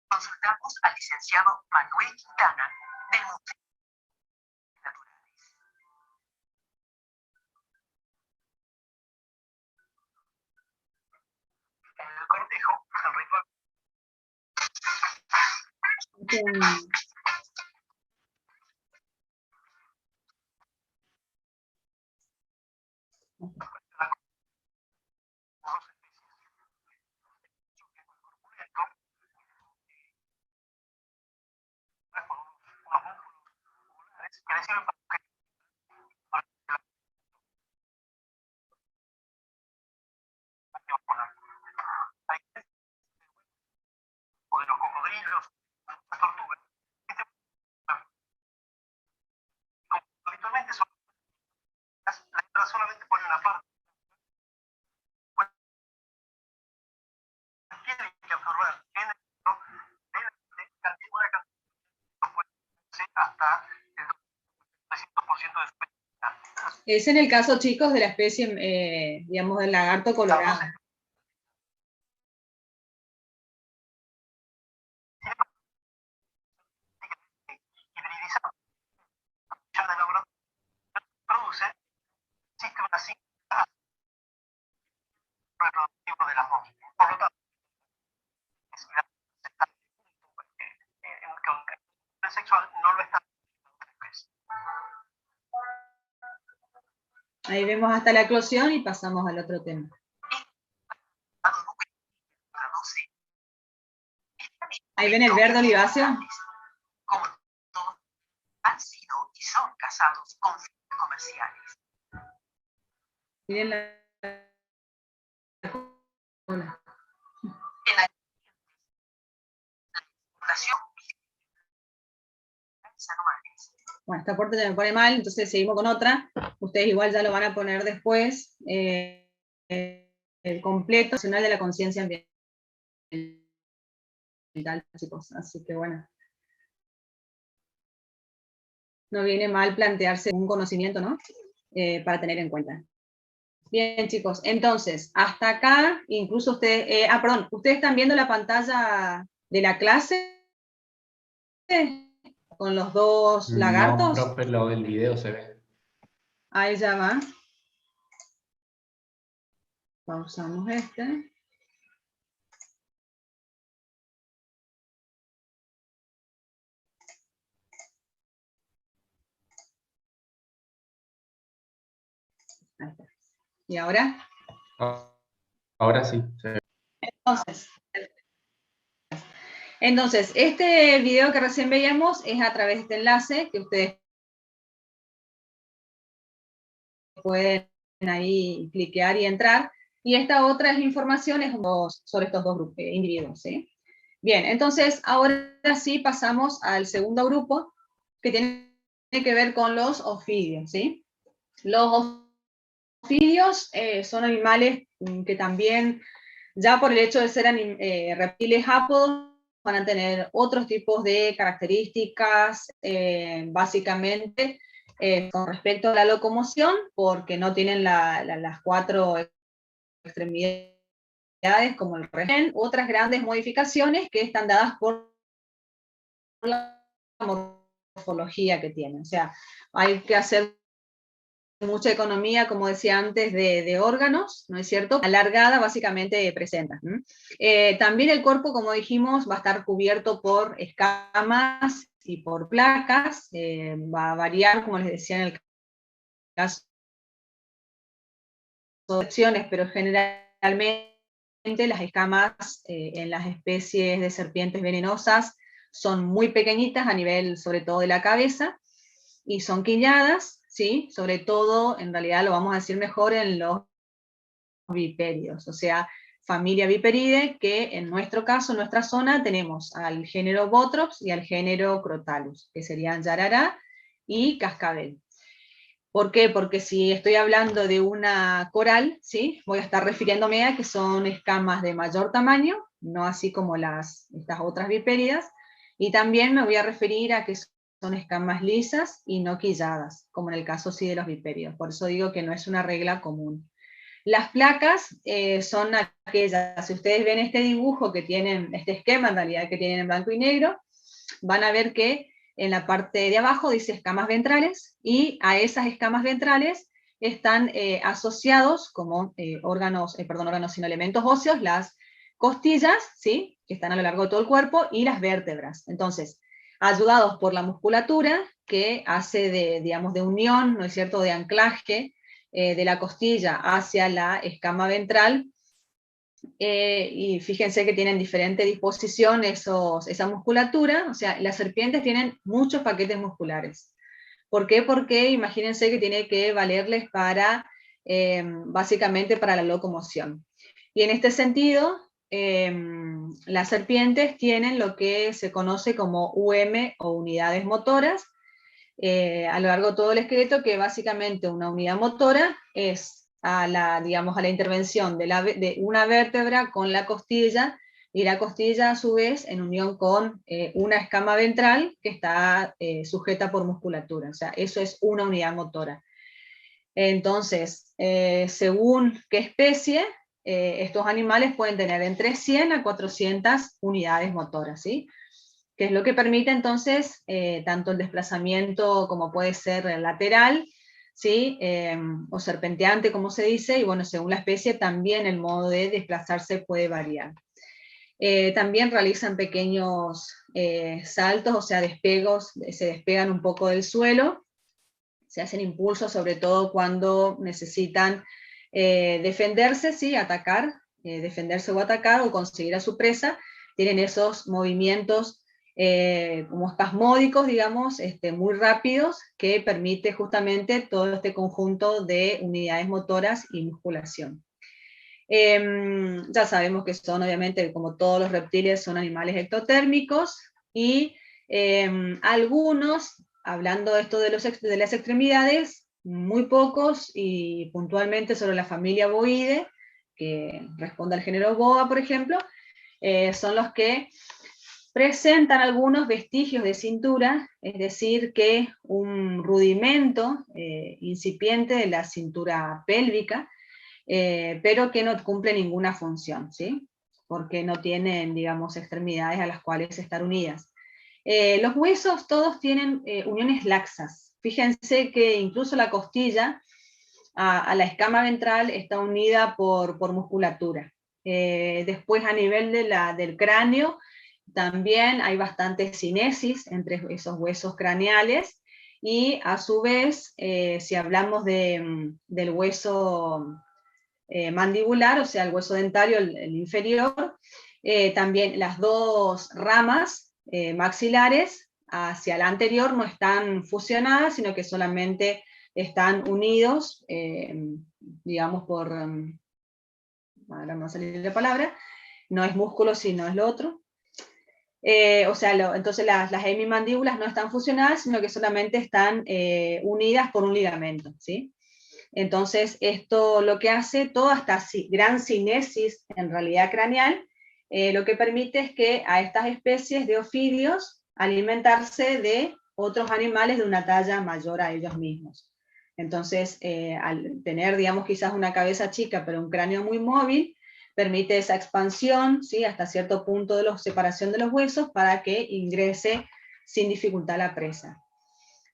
consultamos al licenciado Manuel Quintana del Museo Naturales. En el cortejo, Enrique. O de los cocodrilos, las tortugas. Habitualmente son las hembras solamente ponen una parte. Tienen que absorber una cantidad hasta el 300% de su peso. Es en el caso, chicos, de la especie, digamos, del lagarto colorado. Hibridizado. Ya de laboratorio produce sistemas así reproductivo de las dos. Por lo tanto, el sexual no lo está. Ahí vemos hasta la eclosión y pasamos al otro tema. Ahí ven el verde oliváceo. Como todos han sido y son cazados con fines comerciales. Miren la cola. En la explotación anuales. Bueno, esta parte ya me pone mal, entonces seguimos con otra. Ustedes igual ya lo van a poner después. El completo nacional de la conciencia ambiental, chicos. Así que bueno. no viene mal plantearse un conocimiento, ¿no? Para tener en cuenta. Bien, chicos, entonces, hasta acá, incluso ustedes, perdón, ¿ustedes están viendo la pantalla de la clase? Con los dos lagartos. No, profe, el video se ve. Ahí ya va. Pausamos este. Ahí está. ¿Y ahora? Ahora sí. Se ve. Entonces, este video que recién veíamos es a través de este enlace que ustedes pueden ahí cliquear y entrar. Y esta otra es información sobre estos dos grupos, individuos, ¿sí? Bien, entonces ahora sí pasamos al segundo grupo que tiene que ver con los ofidios, ¿sí? Los ofidios son animales que también, ya por el hecho de ser reptiles ápodos, van a tener otros tipos de características, básicamente con respecto a la locomoción, porque no tienen las cuatro extremidades como el resto, otras grandes modificaciones que están dadas por la morfología que tienen. O sea, hay que hacer mucha economía, como decía antes, de órganos, ¿no es cierto? Alargada básicamente presenta. También el cuerpo, como dijimos, va a estar cubierto por escamas y por placas, va a variar, como les decía en el caso de opciones, pero generalmente las escamas en las especies de serpientes venenosas son muy pequeñitas a nivel sobre todo de la cabeza y son quilladas, ¿sí? Sobre todo, en realidad lo vamos a decir mejor en los viperios, o sea, familia Viperidae, que en nuestro caso, en nuestra zona, tenemos al género Botrops y al género Crotalus, que serían Yarará y Cascabel. ¿Por qué? Porque si estoy hablando de una coral, ¿sí? Voy a estar refiriéndome a que son escamas de mayor tamaño, no así como estas otras vipéridas, y también me voy a referir a que son escamas lisas y no quilladas, como en el caso sí de los viperios. Por eso digo que no es una regla común. Las placas son aquellas, si ustedes ven este dibujo que tienen, este esquema en realidad que tienen en blanco y negro, van a ver que en la parte de abajo dice escamas ventrales, y a esas escamas ventrales están asociados como órganos, sino elementos óseos, las costillas, ¿sí? Que están a lo largo de todo el cuerpo, y las vértebras. Entonces, ayudados por la musculatura, que hace digamos, de unión, ¿no es cierto?, de anclaje de la costilla hacia la escama ventral, y fíjense que tienen diferente disposición esa musculatura, o sea, las serpientes tienen muchos paquetes musculares. ¿Por qué? Porque imagínense que tiene que valerles para, básicamente para la locomoción. Y en este sentido, las serpientes tienen lo que se conoce como UM o unidades motoras, a lo largo de todo el esqueleto, que básicamente una unidad motora es digamos, a la intervención de una vértebra con la costilla, y la costilla a su vez en unión con una escama ventral que está sujeta por musculatura. O sea, eso es una unidad motora. Entonces, según qué especie, estos animales pueden tener entre 100 a 400 unidades motoras, ¿sí? Que es lo que permite entonces tanto el desplazamiento como puede ser lateral, ¿sí? O serpenteante, como se dice, y bueno, según la especie también el modo de desplazarse puede variar. También realizan pequeños saltos, o sea, se despegan un poco del suelo, se hacen impulsos, sobre todo cuando necesitan defenderse, ¿sí? Atacar, defenderse o atacar, o conseguir a su presa. Tienen esos movimientos como espasmódicos, digamos, muy rápidos, que permite justamente todo este conjunto de unidades motoras y musculación. Ya sabemos que son, obviamente, como todos los reptiles, son animales ectotérmicos, y algunos, hablando de esto de las extremidades, muy pocos, y puntualmente sobre la familia Boide, que responde al género Boa, por ejemplo, son los que presentan algunos vestigios de cintura, es decir, que un rudimento incipiente de la cintura pélvica, pero que no cumple ninguna función, ¿sí? Porque no tienen, digamos, extremidades a las cuales estar unidas. Los huesos todos tienen uniones laxas. Fíjense que incluso la costilla a la escama ventral está unida por musculatura. Después a nivel del cráneo también hay bastante cinesis entre esos huesos craneales, y a su vez, si hablamos del hueso mandibular, o sea, el hueso dentario, el inferior, también las dos ramas maxilares hacia la anterior no están fusionadas, sino que solamente están unidos, digamos, ahora me va a salir la palabra, no es músculo, sino es lo otro. O sea, entonces las hemimandíbulas no están fusionadas, sino que solamente están unidas por un ligamento, ¿sí? Entonces, esto lo que hace, toda esta gran cinesis en realidad craneal, lo que permite es que a estas especies de ofidios alimentarse de otros animales de una talla mayor a ellos mismos. Entonces, al tener, digamos, quizás una cabeza chica, pero un cráneo muy móvil, permite esa expansión, ¿sí?, hasta cierto punto de la separación de los huesos para que ingrese sin dificultad la presa.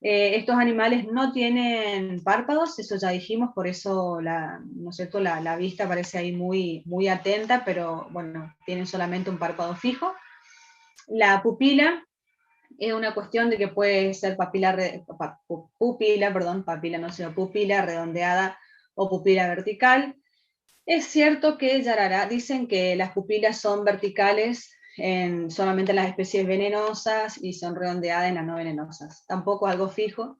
Estos animales no tienen párpados, eso ya dijimos, por eso ¿no es cierto?, la vista parece ahí muy, muy atenta, pero bueno, tienen solamente un párpado fijo. La pupila es una cuestión de que puede ser papila redondeada o pupila vertical. Es cierto que Yarará dicen que las pupilas son verticales solamente en las especies venenosas y son redondeadas en las no venenosas. Tampoco algo fijo.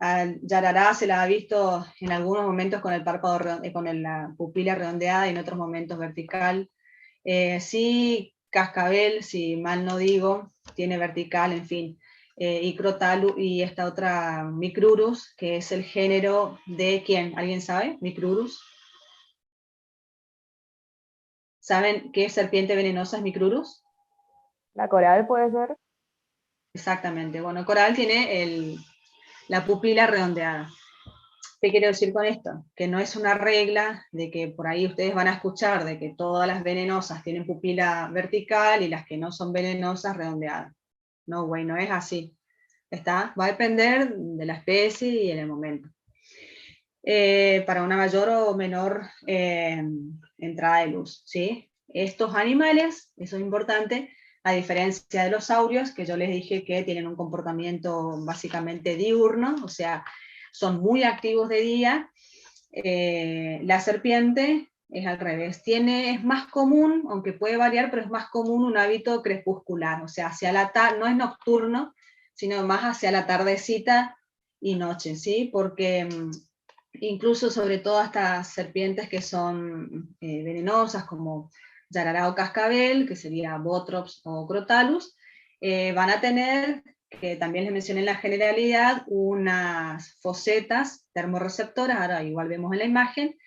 A Yarará se la ha visto en algunos momentos con el párpado, con la pupila redondeada, y en otros momentos vertical. Sí, cascabel, si mal no digo, tiene vertical, en fin. Y Crotalus, y esta otra Micrurus, que es el género de ¿quién? ¿Alguien sabe? Micrurus. ¿Saben qué serpiente venenosa es Micrurus? ¿La coral puede ser? Exactamente. Bueno, coral tiene la pupila redondeada. ¿Qué quiero decir con esto? Que no es una regla de que por ahí ustedes van a escuchar de que todas las venenosas tienen pupila vertical y las que no son venenosas redondeadas. No, güey, no es así. ¿Está? Va a depender de la especie y en el momento. Para una mayor o menor entrada de luz, ¿sí? Estos animales, eso es importante, a diferencia de los saurios, que yo les dije que tienen un comportamiento básicamente diurno, o sea, son muy activos de día. La serpiente es al revés, es más común, aunque puede variar, pero es más común un hábito crepuscular, o sea, hacia la tarde, no es nocturno, sino más hacia la tardecita y noche, ¿sí? Porque incluso sobre todo estas serpientes que son venenosas, como Yarará o cascabel, que sería Botrops o Crotalus, van a tener, que también les mencioné en la generalidad, unas fosetas termorreceptoras, ahora igual vemos en la imagen,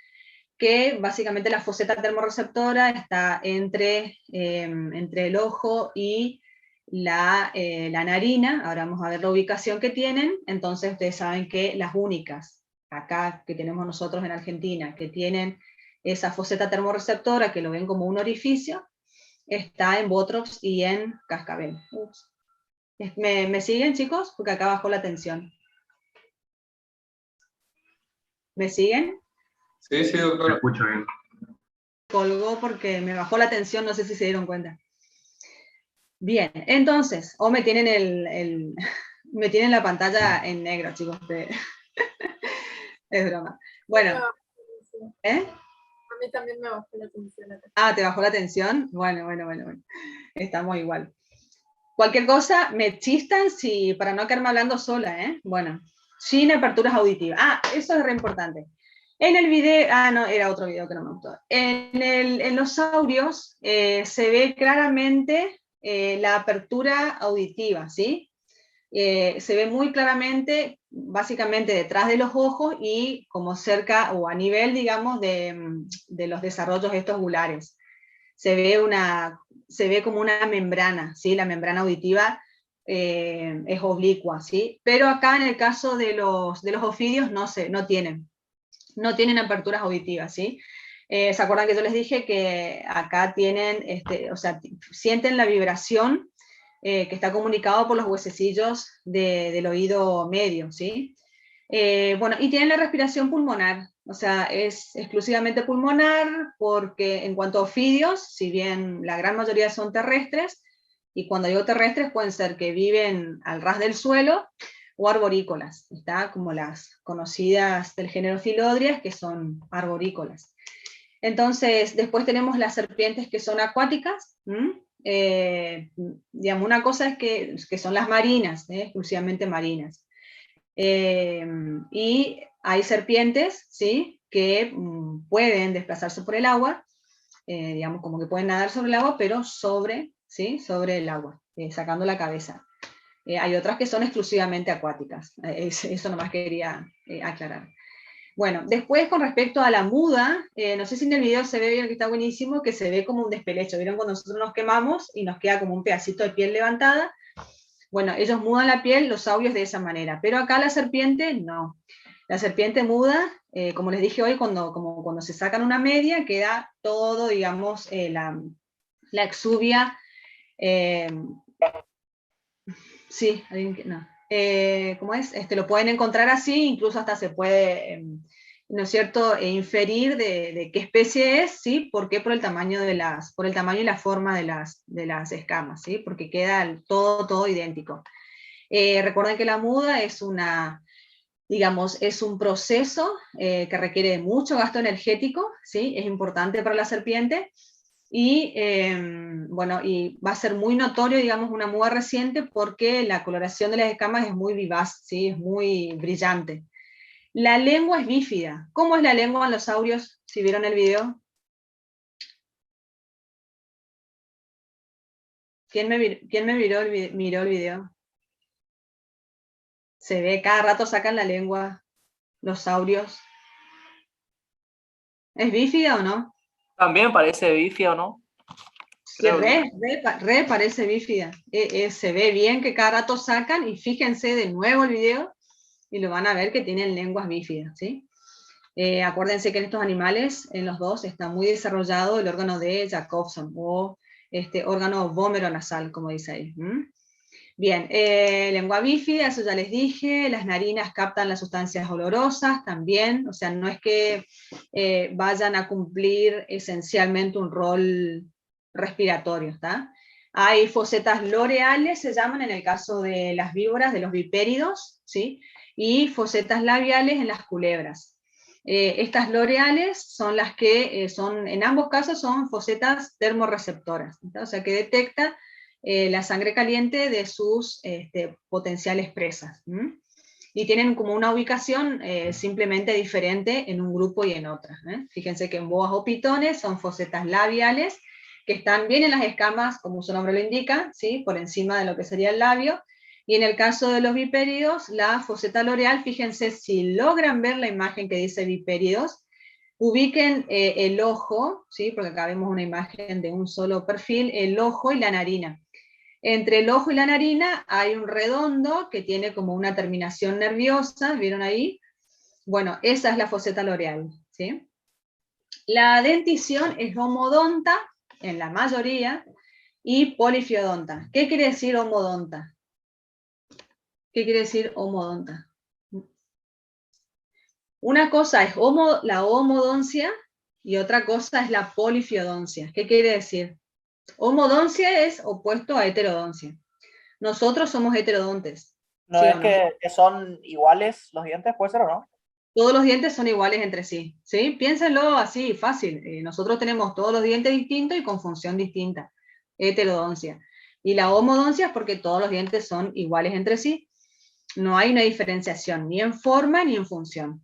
que básicamente la foseta termorreceptora está entre el ojo y la narina. Ahora vamos a ver la ubicación que tienen. Entonces ustedes saben que las únicas acá que tenemos nosotros en Argentina que tienen esa foseta termorreceptora, que lo ven como un orificio, está en Botrops y en cascabel. Ups. ¿Me siguen, chicos? Porque acá bajó la tensión. ¿Me siguen? Sí, sí, doctor. Te escucho bien. Colgó porque me bajó la tensión, no sé si se dieron cuenta. Bien, entonces, o me tienen me tienen la pantalla en negro, chicos. Es broma. Bueno. ¿Eh? A mí también me bajó la tensión. Ah, ¿te bajó la tensión? Bueno. Estamos igual. Cualquier cosa, me chistan para no quedarme hablando sola, ¿eh? Bueno, sin aperturas auditivas. Ah, eso es re importante. En el video, no, era otro video que no me gustó. En los saurios se ve claramente la apertura auditiva, ¿sí? Se ve muy claramente, básicamente detrás de los ojos y como cerca o a nivel, digamos, de los desarrollos estos gulares. Se se ve como una membrana, ¿sí? La membrana auditiva es oblicua, ¿sí? Pero acá en el caso de los ofidios no tienen aperturas auditivas, ¿sí? ¿Se acuerdan que yo les dije que acá tienen, o sea, sienten la vibración que está comunicado por los huesecillos del oído medio, ¿sí? Bueno, y tienen la respiración pulmonar, o sea, es exclusivamente pulmonar, porque en cuanto a ofidios, si bien la gran mayoría son terrestres, y cuando digo terrestres pueden ser que viven al ras del suelo, o arborícolas, ¿está? Como las conocidas del género Filodrias, que son arborícolas. Entonces, después tenemos las serpientes que son acuáticas, digamos, una cosa es que son las marinas, exclusivamente marinas. Y hay serpientes, ¿sí? Que pueden desplazarse por el agua, digamos, como que pueden nadar sobre el agua, pero ¿sí? Sobre el agua, sacando la cabeza. Hay otras que son exclusivamente acuáticas, eso nomás quería aclarar. Bueno, después con respecto a la muda, no sé si en el video se ve bien, que está buenísimo, que se ve como un despelecho. ¿Vieron cuando nosotros nos quemamos y nos queda como un pedacito de piel levantada? Bueno, ellos mudan la piel, los saurios de esa manera, pero acá la serpiente no. La serpiente muda, como les dije hoy, cuando se sacan una media, queda todo, digamos, la exuvia. Sí, no. ¿Cómo es? Lo pueden encontrar así, incluso hasta se puede, ¿no es cierto?, inferir de qué especie es, ¿sí? ¿Por qué? Por el tamaño y la forma de las escamas, ¿sí? Porque queda todo idéntico. Recuerden que la muda es es un proceso que requiere mucho gasto energético, ¿sí? Es importante para la serpiente, y bueno, y va a ser muy notorio, digamos, una muda reciente, porque la coloración de las escamas es muy vivaz, ¿sí? Es muy brillante. La lengua es bífida. ¿Cómo es la lengua en los saurios, si vieron el video? ¿Quién me miró el video? Se ve, cada rato sacan la lengua los saurios. ¿Es bífida o no? También parece bífida, ¿o no? Sí, re parece bífida. Se ve bien que cada rato sacan, y fíjense de nuevo el video y lo van a ver que tienen lenguas bífidas, ¿sí? Acuérdense que en estos animales, en los dos, está muy desarrollado el órgano de Jacobson, o órgano vómero-nasal, como dice ahí. Bien, lengua bífida, eso ya les dije. Las narinas captan las sustancias olorosas también, o sea, no es que vayan a cumplir esencialmente un rol respiratorio, ¿está? Hay fosetas loreales, se llaman en el caso de las víboras, de los vipéridos, ¿sí? Y fosetas labiales en las culebras. Estas loreales son las que en ambos casos son fosetas termorreceptoras, ¿está? O sea, que detecta la sangre caliente de sus potenciales presas. Y tienen como una ubicación simplemente diferente en un grupo y en otra. Fíjense que en boas o pitones son fosetas labiales, que están bien en las escamas, como su nombre lo indica, ¿sí? Por encima de lo que sería el labio. Y en el caso de los vipéridos, la foseta loreal, fíjense, si logran ver la imagen que dice vipéridos, ubiquen el ojo, ¿sí? Porque acá vemos una imagen de un solo perfil, el ojo y la narina. Entre el ojo y la narina hay un redondo que tiene como una terminación nerviosa, ¿vieron ahí? Bueno, esa es la foseta loreal, ¿sí? La dentición es homodonta, en la mayoría, y polifiodonta. ¿Qué quiere decir homodonta? ¿Qué quiere decir homodonta? Una cosa es la homodoncia y otra cosa es la polifiodoncia. ¿Qué quiere decir? Homodoncia es opuesto a heterodoncia. Nosotros somos heterodontes. ¿No ¿sí es o no? que son iguales los dientes? ¿Puede ser o no? Todos los dientes son iguales entre sí, ¿sí? Piénsenlo así, fácil. Nosotros tenemos todos los dientes distintos y con función distinta. Heterodoncia. Y la homodoncia es porque todos los dientes son iguales entre sí. No hay una diferenciación ni en forma ni en función.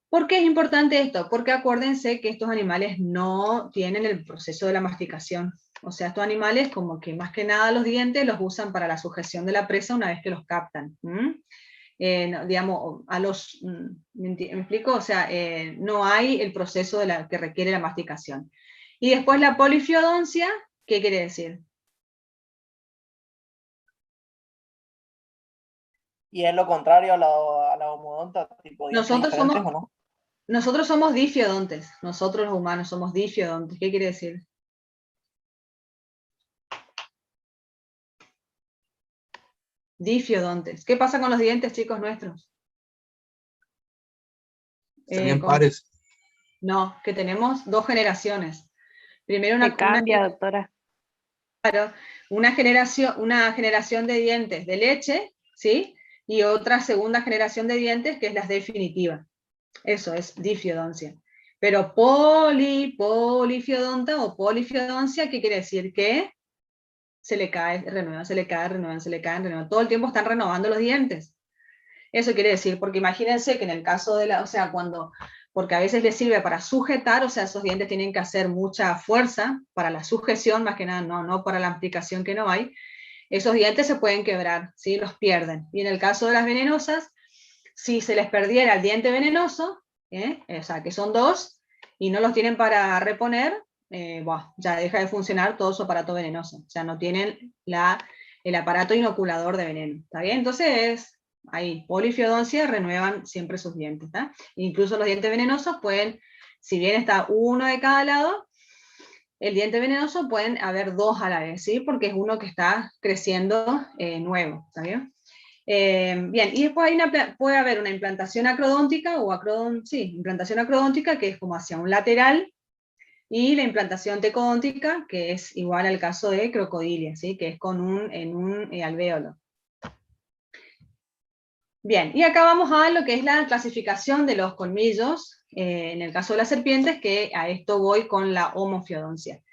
¿Por qué es importante esto? Porque acuérdense que estos animales no tienen el proceso de la masticación. O sea, estos animales, como que más que nada los dientes los usan para la sujeción de la presa una vez que los captan. No, digamos, ¿me explico? O sea, no hay el proceso que requiere la masticación. Y después la polifiodoncia, ¿Qué quiere decir? Y es lo contrario a la homodonta, tipo dientes diferentes, ¿o no? Nosotros somos difiodontes. Nosotros los humanos somos difiodontes. ¿Qué quiere decir? Difiodontes. ¿Qué pasa con los dientes, chicos, nuestros? Serían pares. No, que tenemos 2 generaciones. Primero Se cambia, doctora. una generación de dientes de leche, ¿sí? Y otra segunda generación de dientes que es la definitiva. Eso es difiodoncia. Pero polifiodonta o polifiodoncia, ¿qué quiere decir? Que se le cae, renuevan, se le cae, renuevan, se le caen, renuevan. Todo el tiempo están renovando los dientes. Eso quiere decir, porque imagínense que en el caso de o sea, porque a veces les sirve para sujetar, o sea, esos dientes tienen que hacer mucha fuerza para la sujeción, más que nada, no para la aplicación que no hay. Esos dientes se pueden quebrar, ¿sí? Los pierden. Y en el caso de las venenosas, si se les perdiera el diente venenoso, o sea, que son 2, y no los tienen para reponer, ya deja de funcionar todo su aparato venenoso. O sea, no tienen el aparato inoculador de veneno. ¿Está bien? Entonces, ahí, polifiodoncia, renuevan siempre sus dientes. ¿tá? Incluso los dientes venenosos pueden, si bien está uno de cada lado, el diente venenoso pueden haber 2 a la vez, ¿sí? Porque es uno que está creciendo nuevo. ¿Está bien? Bien, y después puede haber una implantación acrodóntica implantación acrodóntica que es como hacia un lateral, y la implantación tecodóntica que es igual al caso de crocodilia, ¿sí? Que es en un alvéolo. Bien, y acá vamos a lo que es la clasificación de los colmillos, en el caso de las serpientes, que a esto voy con la homofiodoncia.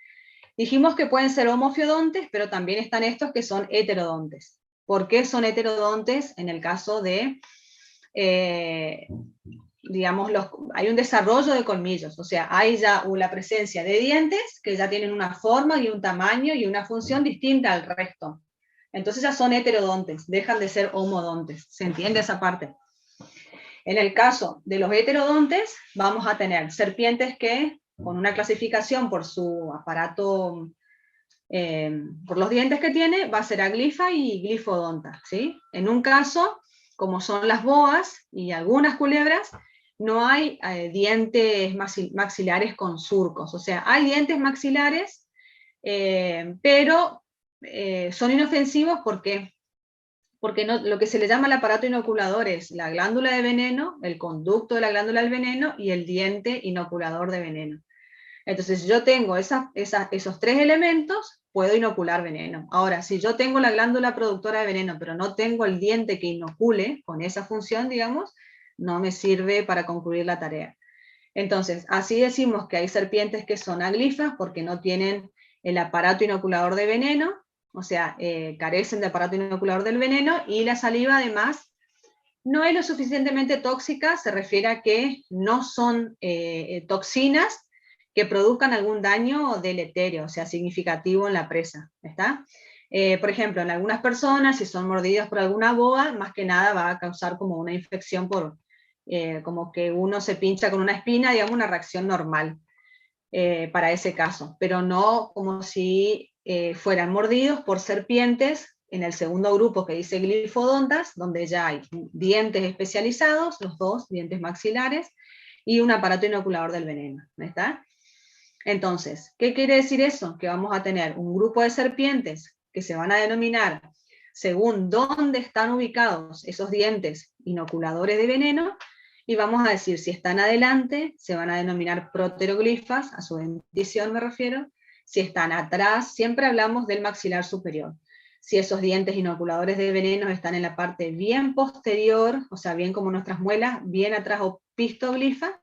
Dijimos que pueden ser homofio-odontes, pero también están estos que son heterodontes. ¿Por qué son heterodontes? En el caso de, digamos, hay un desarrollo de colmillos, o sea, hay ya la presencia de dientes que ya tienen una forma y un tamaño y una función distinta al resto. Entonces ya son heterodontes, dejan de ser homodontes. ¿Se entiende esa parte? En el caso de los heterodontes, vamos a tener serpientes que, con una clasificación por su aparato, por los dientes que tiene, va a ser aglifa y glifodonta, ¿sí? En un caso, como son las boas y algunas culebras, no hay dientes maxilares con surcos, o sea, hay dientes maxilares, pero son inofensivos porque lo que se le llama el aparato inoculador es la glándula de veneno, el conducto de la glándula del veneno y el diente inoculador de veneno. Entonces, si yo tengo esos 3 elementos, puedo inocular veneno. Ahora, si yo tengo la glándula productora de veneno, pero no tengo el diente que inocule con esa función, digamos, no me sirve para concluir la tarea. Entonces, así decimos que hay serpientes que son aglifas porque no tienen el aparato inoculador de veneno, o sea, carecen de aparato inoculador del veneno, y la saliva además no es lo suficientemente tóxica, se refiere a que no son toxinas que produzcan algún daño deleterio, o sea, significativo en la presa, ¿está? Por ejemplo, en algunas personas, si son mordidas por alguna boa, más que nada va a causar como una infección como que uno se pincha con una espina, digamos, una reacción normal para ese caso, pero no como si fueran mordidos por serpientes en el segundo grupo que dice glifodontas, donde ya hay dientes especializados, los 2 dientes maxilares, y un aparato inoculador del veneno, ¿está? Entonces, ¿qué quiere decir eso? Que vamos a tener un grupo de serpientes que se van a denominar según dónde están ubicados esos dientes inoculadores de veneno, y vamos a decir, si están adelante, se van a denominar proteroglifas, a su dentición me refiero. Si están atrás, siempre hablamos del maxilar superior. Si esos dientes inoculadores de veneno están en la parte bien posterior, o sea, bien como nuestras muelas, bien atrás, o pistoglifa.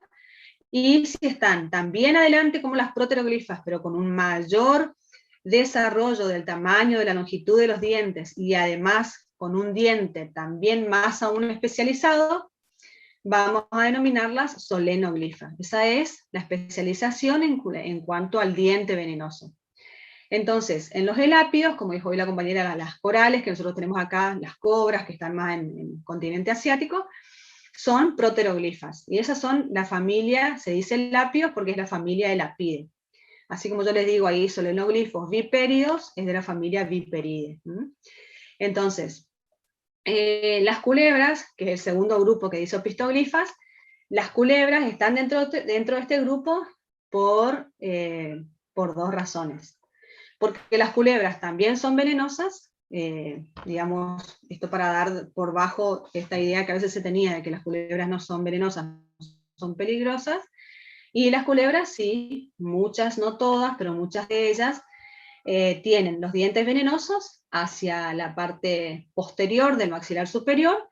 Y si están tan bien adelante como las proteroglifas, pero con un mayor desarrollo del tamaño, de la longitud de los dientes, y además con un diente también más aún especializado, vamos a denominarlas solenoglifas. Esa es la especialización en cuanto al diente venenoso. Entonces, en los elápidos, como dijo hoy la compañera, las corales, que nosotros tenemos acá, las cobras, que están más en el continente asiático, son proteroglifas. Y esas son la familia, se dice elápidos porque es la familia de Elapidae. Así como yo les digo ahí, solenoglifos vipéridos, es de la familia Viperidae. Entonces, las culebras, que es el segundo grupo que dice opistoglifas, las culebras están dentro de este grupo por dos razones. Porque las culebras también son venenosas, digamos, esto para dar por bajo esta idea que a veces se tenía de que las culebras no son venenosas, son peligrosas, y las culebras sí, muchas, no todas, pero muchas de ellas tienen los dientes venenosos hacia la parte posterior del maxilar superior,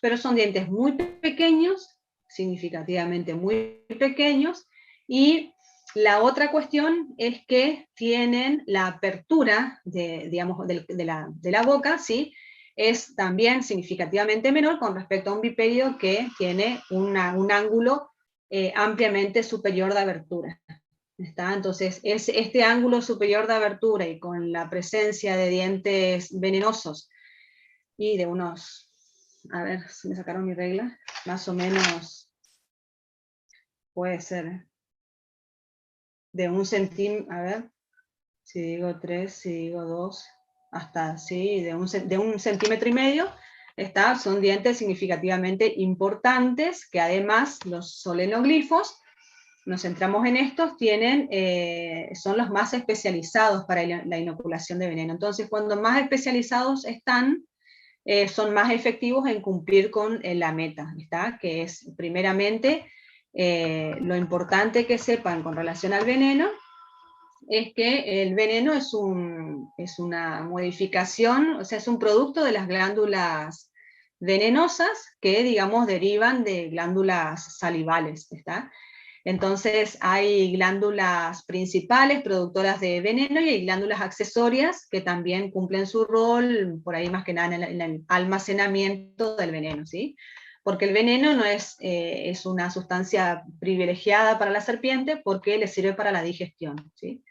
pero son dientes muy pequeños, significativamente muy pequeños, y la otra cuestión es que tienen la apertura de la boca, ¿sí? Es también significativamente menor con respecto a un bipérido que tiene un ángulo ampliamente superior de abertura. ¿Está? Entonces, este ángulo superior de abertura y con la presencia de dientes venenosos y de unos, a ver, si me sacaron mi regla, más o menos puede ser de 1 centímetro, a ver, si digo 3, si digo 2, hasta, sí, de 1,5 centímetros, son dientes significativamente importantes, que además los solenoglifos, nos centramos en estos, son los más especializados para la inoculación de veneno. Entonces, cuando más especializados están, son más efectivos en cumplir con la meta, ¿está? Que es, primeramente, lo importante que sepan con relación al veneno, es que el veneno es una modificación, o sea, es un producto de las glándulas venenosas que, digamos, derivan de glándulas salivales, ¿está? Entonces hay glándulas principales productoras de veneno y hay glándulas accesorias que también cumplen su rol, por ahí más que nada en el almacenamiento del veneno, ¿sí? Porque el veneno no es una sustancia privilegiada para la serpiente porque le sirve para la digestión, ¿sí?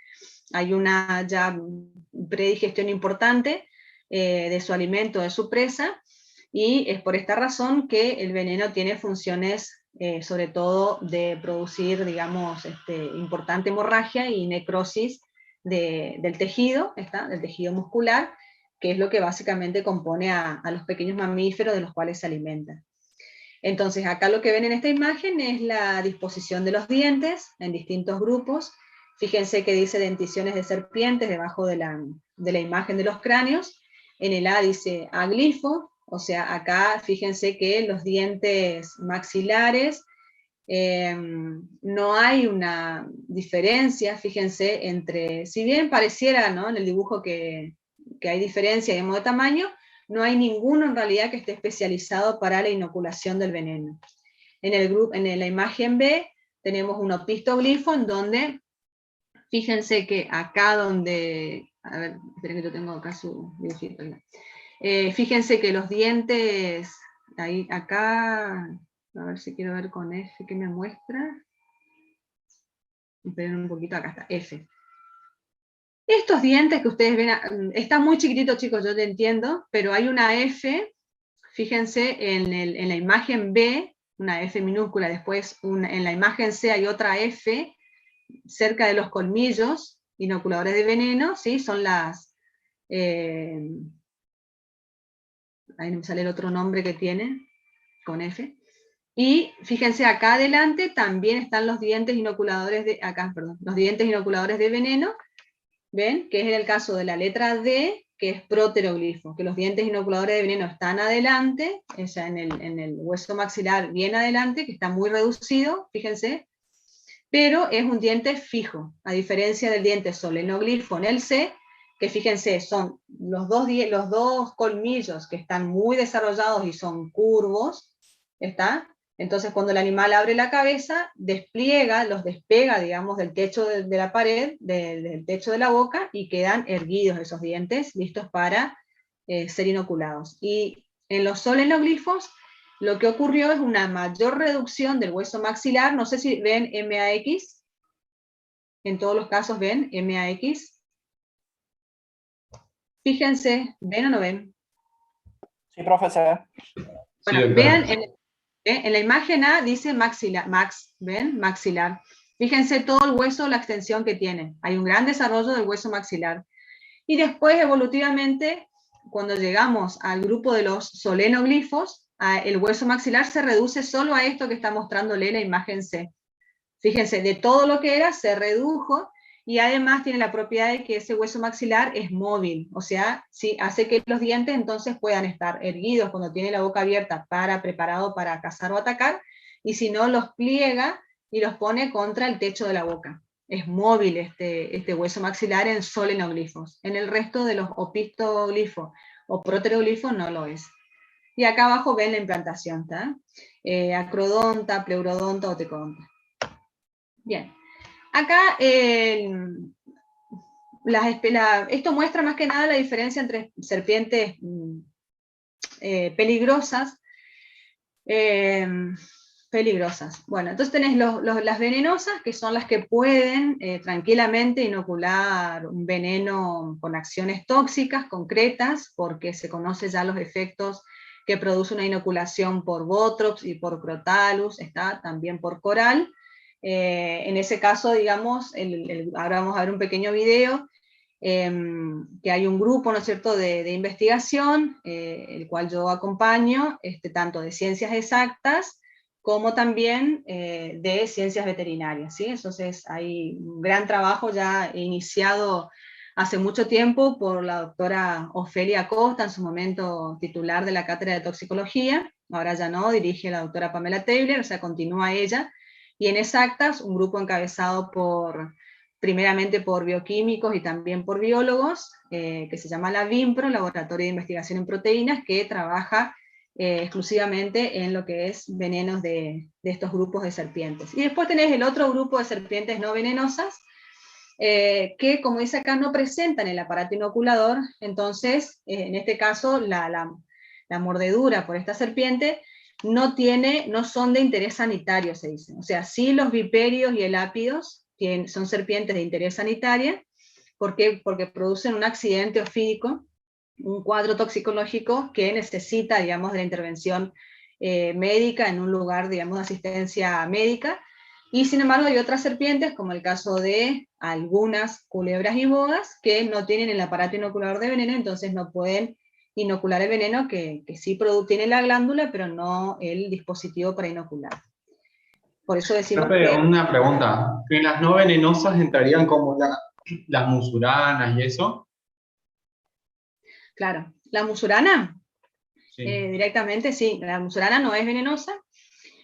Hay una ya predigestión importante de su alimento, de su presa, y es por esta razón que el veneno tiene funciones sobre todo de producir, digamos, importante hemorragia y necrosis del tejido, del tejido muscular, que es lo que básicamente compone a los pequeños mamíferos de los cuales se alimentan. Entonces, acá lo que ven en esta imagen es la disposición de los dientes en distintos grupos. Fíjense que dice denticiones de serpientes debajo de la imagen de los cráneos. En el A dice aglifo, o sea, acá fíjense que los dientes maxilares, no hay una diferencia, fíjense, entre, si bien pareciera, ¿no?, en el dibujo que hay diferencia, digamos, de tamaño, no hay ninguno en realidad que esté especializado para la inoculación del veneno. En la imagen B tenemos un opistoglifo en donde, fíjense que acá donde, a ver, esperen que yo tengo acá su dibujito. Fíjense que los dientes, ahí, acá, a ver si quiero ver con F, ¿qué me muestra? Esperen un poquito, acá está, F. Estos dientes que ustedes ven, están muy chiquititos, chicos, yo te entiendo, pero hay una F, fíjense, en la imagen B, una F minúscula, después en la imagen C hay otra F, cerca de los colmillos, inoculadores de veneno, ¿sí? Son las... ahí no me sale el otro nombre que tiene, con F. Y fíjense, acá adelante también están los dientes inoculadores los dientes inoculadores de veneno, ¿ven? Que es en el caso de la letra D, que es proteroglifo, que los dientes inoculadores de veneno están adelante, o sea, en el hueso maxilar bien adelante, que está muy reducido, fíjense, pero es un diente fijo, a diferencia del diente solenoglifo en el C, que fíjense, son los dos colmillos que están muy desarrollados y son curvos, ¿está? Entonces cuando el animal abre la cabeza, los despega, digamos, del techo de la pared, del techo de la boca, y quedan erguidos esos dientes, listos para ser inoculados. Y en los solenoglifos, lo que ocurrió es una mayor reducción del hueso maxilar, no sé si ven MAX, en todos los casos ven MAX. Fíjense, ¿ven o no ven? Sí, profesor. Bueno, Sí, vean, en la imagen A dice maxilar, ¿ven? Maxilar. Fíjense todo el hueso, la extensión que tiene. Hay un gran desarrollo del hueso maxilar. Y después, evolutivamente, cuando llegamos al grupo de los solenoglifos, el hueso maxilar se reduce solo a esto que está mostrándole la imagen C. Fíjense, de todo lo que era, se redujo, y además tiene la propiedad de que ese hueso maxilar es móvil, o sea, sí, hace que los dientes entonces puedan estar erguidos cuando tiene la boca abierta preparado para cazar o atacar, y si no, los pliega y los pone contra el techo de la boca. Es móvil este hueso maxilar en solenoglifos. En el resto de los opistoglifos o proteroglifos no lo es. Y acá abajo ven la implantación, ¿tá? Acrodonta, pleurodonta o tecodonta. Bien. Acá esto muestra más que nada la diferencia entre serpientes peligrosas. Bueno, entonces tenés las venenosas, que son las que pueden tranquilamente inocular un veneno con acciones tóxicas concretas, porque se conocen ya los efectos que produce una inoculación por Botrops y por Crotalus, está también por coral. En ese caso, digamos, ahora vamos a ver un pequeño video, que hay un grupo, ¿no es cierto?, de investigación, el cual yo acompaño, tanto de ciencias exactas, como también de ciencias veterinarias, ¿sí? Entonces hay un gran trabajo ya iniciado hace mucho tiempo por la doctora Ofelia Costa, en su momento titular de la cátedra de toxicología, ahora ya no, dirige la doctora Pamela Taylor, o sea, continúa ella, y en exactas, un grupo encabezado primeramente por bioquímicos y también por biólogos, que se llama la VIMPRO, Laboratorio de Investigación en Proteínas, que trabaja exclusivamente en lo que es venenos de estos grupos de serpientes. Y después tenés el otro grupo de serpientes no venenosas, que, como dice acá, no presentan el aparato inoculador. Entonces, en este caso, la mordedura por esta serpiente no son de interés sanitario, se dice. O sea, sí los viperios y elápidos son serpientes de interés sanitario. ¿Por qué? Porque producen un accidente ofídico, un cuadro toxicológico que necesita, digamos, de la intervención médica en un lugar, digamos, de asistencia médica. Y sin embargo hay otras serpientes, como el caso de algunas culebras y boas, que no tienen el aparato inoculador de veneno, entonces no pueden inocular el veneno, que sí tiene la glándula, pero no el dispositivo para inocular. Por eso decimos Profe, una pregunta. ¿Que las no venenosas entrarían como las musuranas y eso? Claro, la musurana, Sí. directamente sí, la musurana no es venenosa.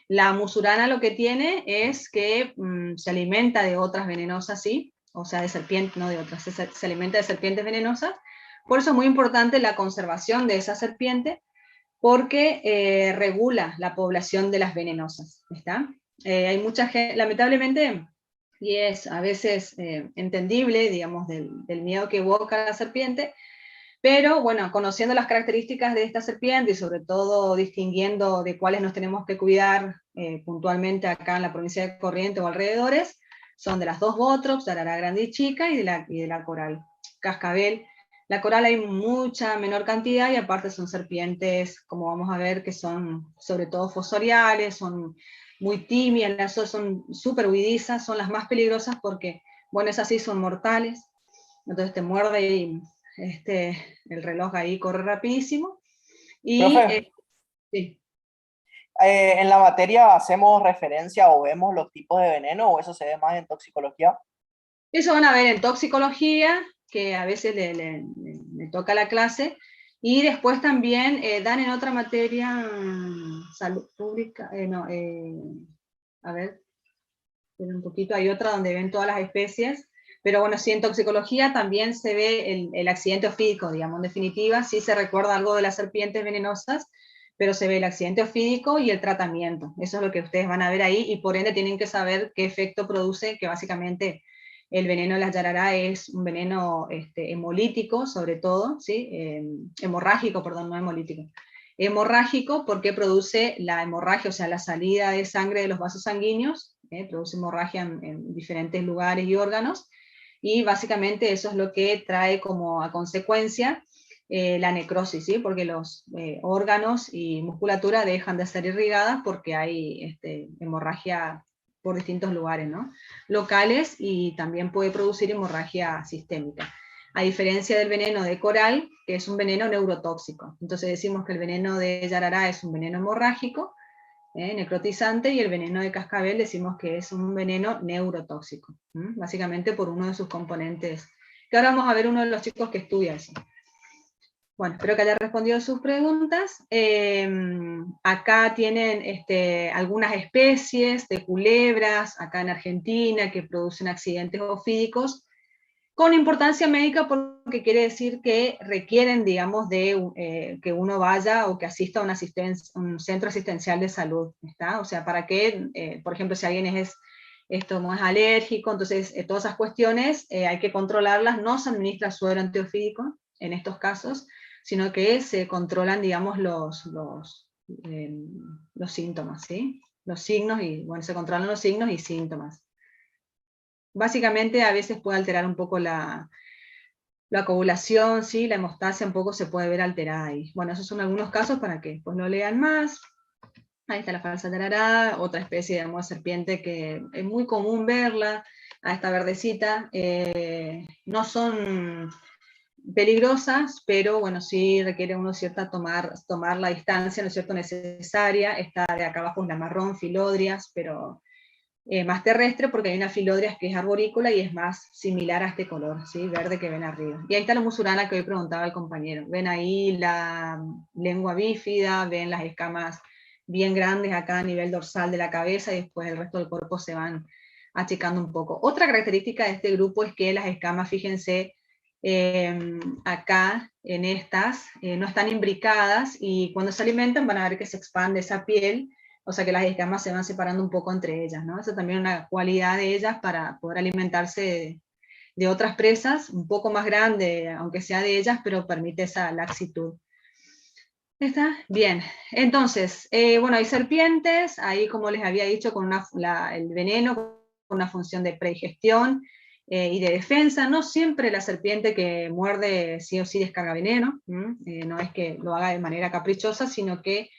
La musurana lo que tiene es que se alimenta de otras venenosas, sí, o sea, de serpientes, no de otras, se alimenta de serpientes venenosas. Por eso es muy importante la conservación de esa serpiente, porque regula la población de las venenosas, ¿está? Hay mucha gente, lamentablemente, y es a veces entendible, digamos, del miedo que evoca la serpiente, pero bueno, conociendo las características de esta serpiente y sobre todo distinguiendo de cuáles nos tenemos que cuidar puntualmente acá en la provincia de Corrientes o alrededores, son de las dos Botrops, de la arara grande y chica, y de la coral cascabel. La coral hay mucha menor cantidad, y aparte son serpientes, como vamos a ver, que son sobre todo fosoriales, son muy tímidas, son súper huidizas, son las más peligrosas porque, bueno, esas sí son mortales, entonces te muerde y el reloj ahí corre rapidísimo. Y Profe, sí. ¿en la materia hacemos referencia o vemos los tipos de veneno o eso se ve más en toxicología? Eso van a ver en toxicología, que a veces le toca la clase, y después también dan en otra materia, salud pública, a ver, un poquito, hay otra donde ven todas las especies, pero bueno, sí, en toxicología también se ve el accidente ofídico, digamos, en definitiva, sí se recuerda algo de las serpientes venenosas, pero se ve el accidente ofídico y el tratamiento. Eso es lo que ustedes van a ver ahí, y por ende tienen que saber qué efecto produce, que básicamente el veneno de la yarará es un veneno hemolítico, sobre todo, ¿sí? Hemorrágico, perdón, no hemolítico. Hemorrágico porque produce la hemorragia, o sea, la salida de sangre de los vasos sanguíneos, produce hemorragia en diferentes lugares y órganos, y básicamente eso es lo que trae como a consecuencia la necrosis, ¿sí? Porque los órganos y musculatura dejan de ser irrigadas porque hay hemorragia por distintos lugares, ¿no? Locales, y también puede producir hemorragia sistémica. A diferencia del veneno de coral, que es un veneno neurotóxico. Entonces decimos que el veneno de yarará es un veneno hemorrágico, necrotizante, y el veneno de cascabel decimos que es un veneno neurotóxico, básicamente por uno de sus componentes, que ahora vamos a ver uno de los chicos que estudia eso. Bueno, espero que haya respondido a sus preguntas. Acá tienen algunas especies de culebras, acá en Argentina, que producen accidentes ofídicos, con importancia médica porque quiere decir que requieren, digamos, de que uno vaya o que asista a un centro asistencial de salud, ¿está? O sea, para que, por ejemplo, si alguien es alérgico, entonces todas esas cuestiones hay que controlarlas, no se administra suero antiofídico en estos casos, sino que se controlan, digamos, los síntomas, ¿sí? Los signos, y bueno, se controlan los signos y síntomas. Básicamente a veces puede alterar un poco la coagulación, ¿sí? La hemostasia un poco se puede ver alterada ahí. Bueno, esos son algunos casos para que pues lo lean más. Ahí está la falsa yarará, otra especie, digamos, de serpiente que es muy común verla, a esta verdecita. No son peligrosas, pero bueno, sí requiere uno tomar la distancia, ¿no es cierto?, necesaria. Esta de acá abajo es la marrón, Filodrias, pero más terrestre, porque hay una Filodrias que es arborícola y es más similar a este color, ¿sí? Verde que ven arriba. Y ahí está la musurana que hoy preguntaba el compañero. Ven ahí la lengua bífida, ven las escamas bien grandes acá a nivel dorsal de la cabeza, y después el resto del cuerpo se van achicando un poco. Otra característica de este grupo es que las escamas, fíjense, acá en estas, no están imbricadas, y cuando se alimentan van a ver que se expande esa piel, o sea que las escamas se van separando un poco entre ellas, ¿no? Eso también es una cualidad de ellas para poder alimentarse de otras presas, un poco más grande, aunque sea de ellas, pero permite esa laxitud. ¿Está? Bien, entonces, bueno, hay serpientes, ahí como les había dicho, con el veneno, con una función de predigestión y de defensa. No siempre la serpiente que muerde sí o sí descarga veneno, no es que lo haga de manera caprichosa, sino que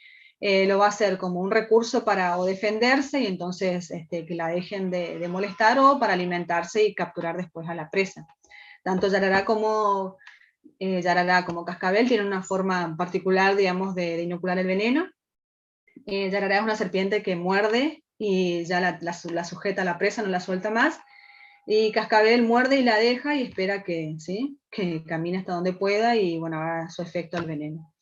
lo va a hacer como un recurso para o defenderse, y entonces que la dejen de molestar, o para alimentarse y capturar después a la presa. Tanto yarará como cascabel tienen una forma particular, digamos, de inocular el veneno. Yarará es una serpiente que muerde y ya la sujeta a la presa, no la suelta más, y cascabel muerde y la deja y espera que camine hasta donde pueda, y bueno, haga su efecto el veneno.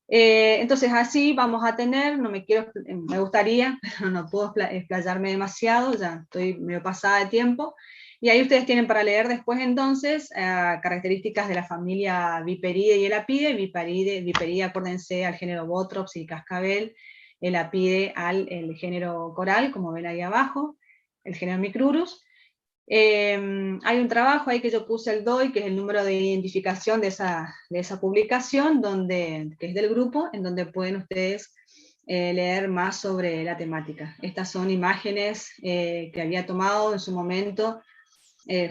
Entonces así vamos a tener, me gustaría, pero no puedo explayarme demasiado, ya estoy medio pasada de tiempo, y ahí ustedes tienen para leer después entonces características de la familia Viperidae y Elapide. Viperidae, acuérdense, al género Botrops y cascabel, Elapide el género coral, como ven ahí abajo, el género Micrurus. Hay un trabajo ahí que yo puse el DOI, que es el número de identificación de esa publicación, que es del grupo, en donde pueden ustedes leer más sobre la temática. Estas son imágenes que había tomado en su momento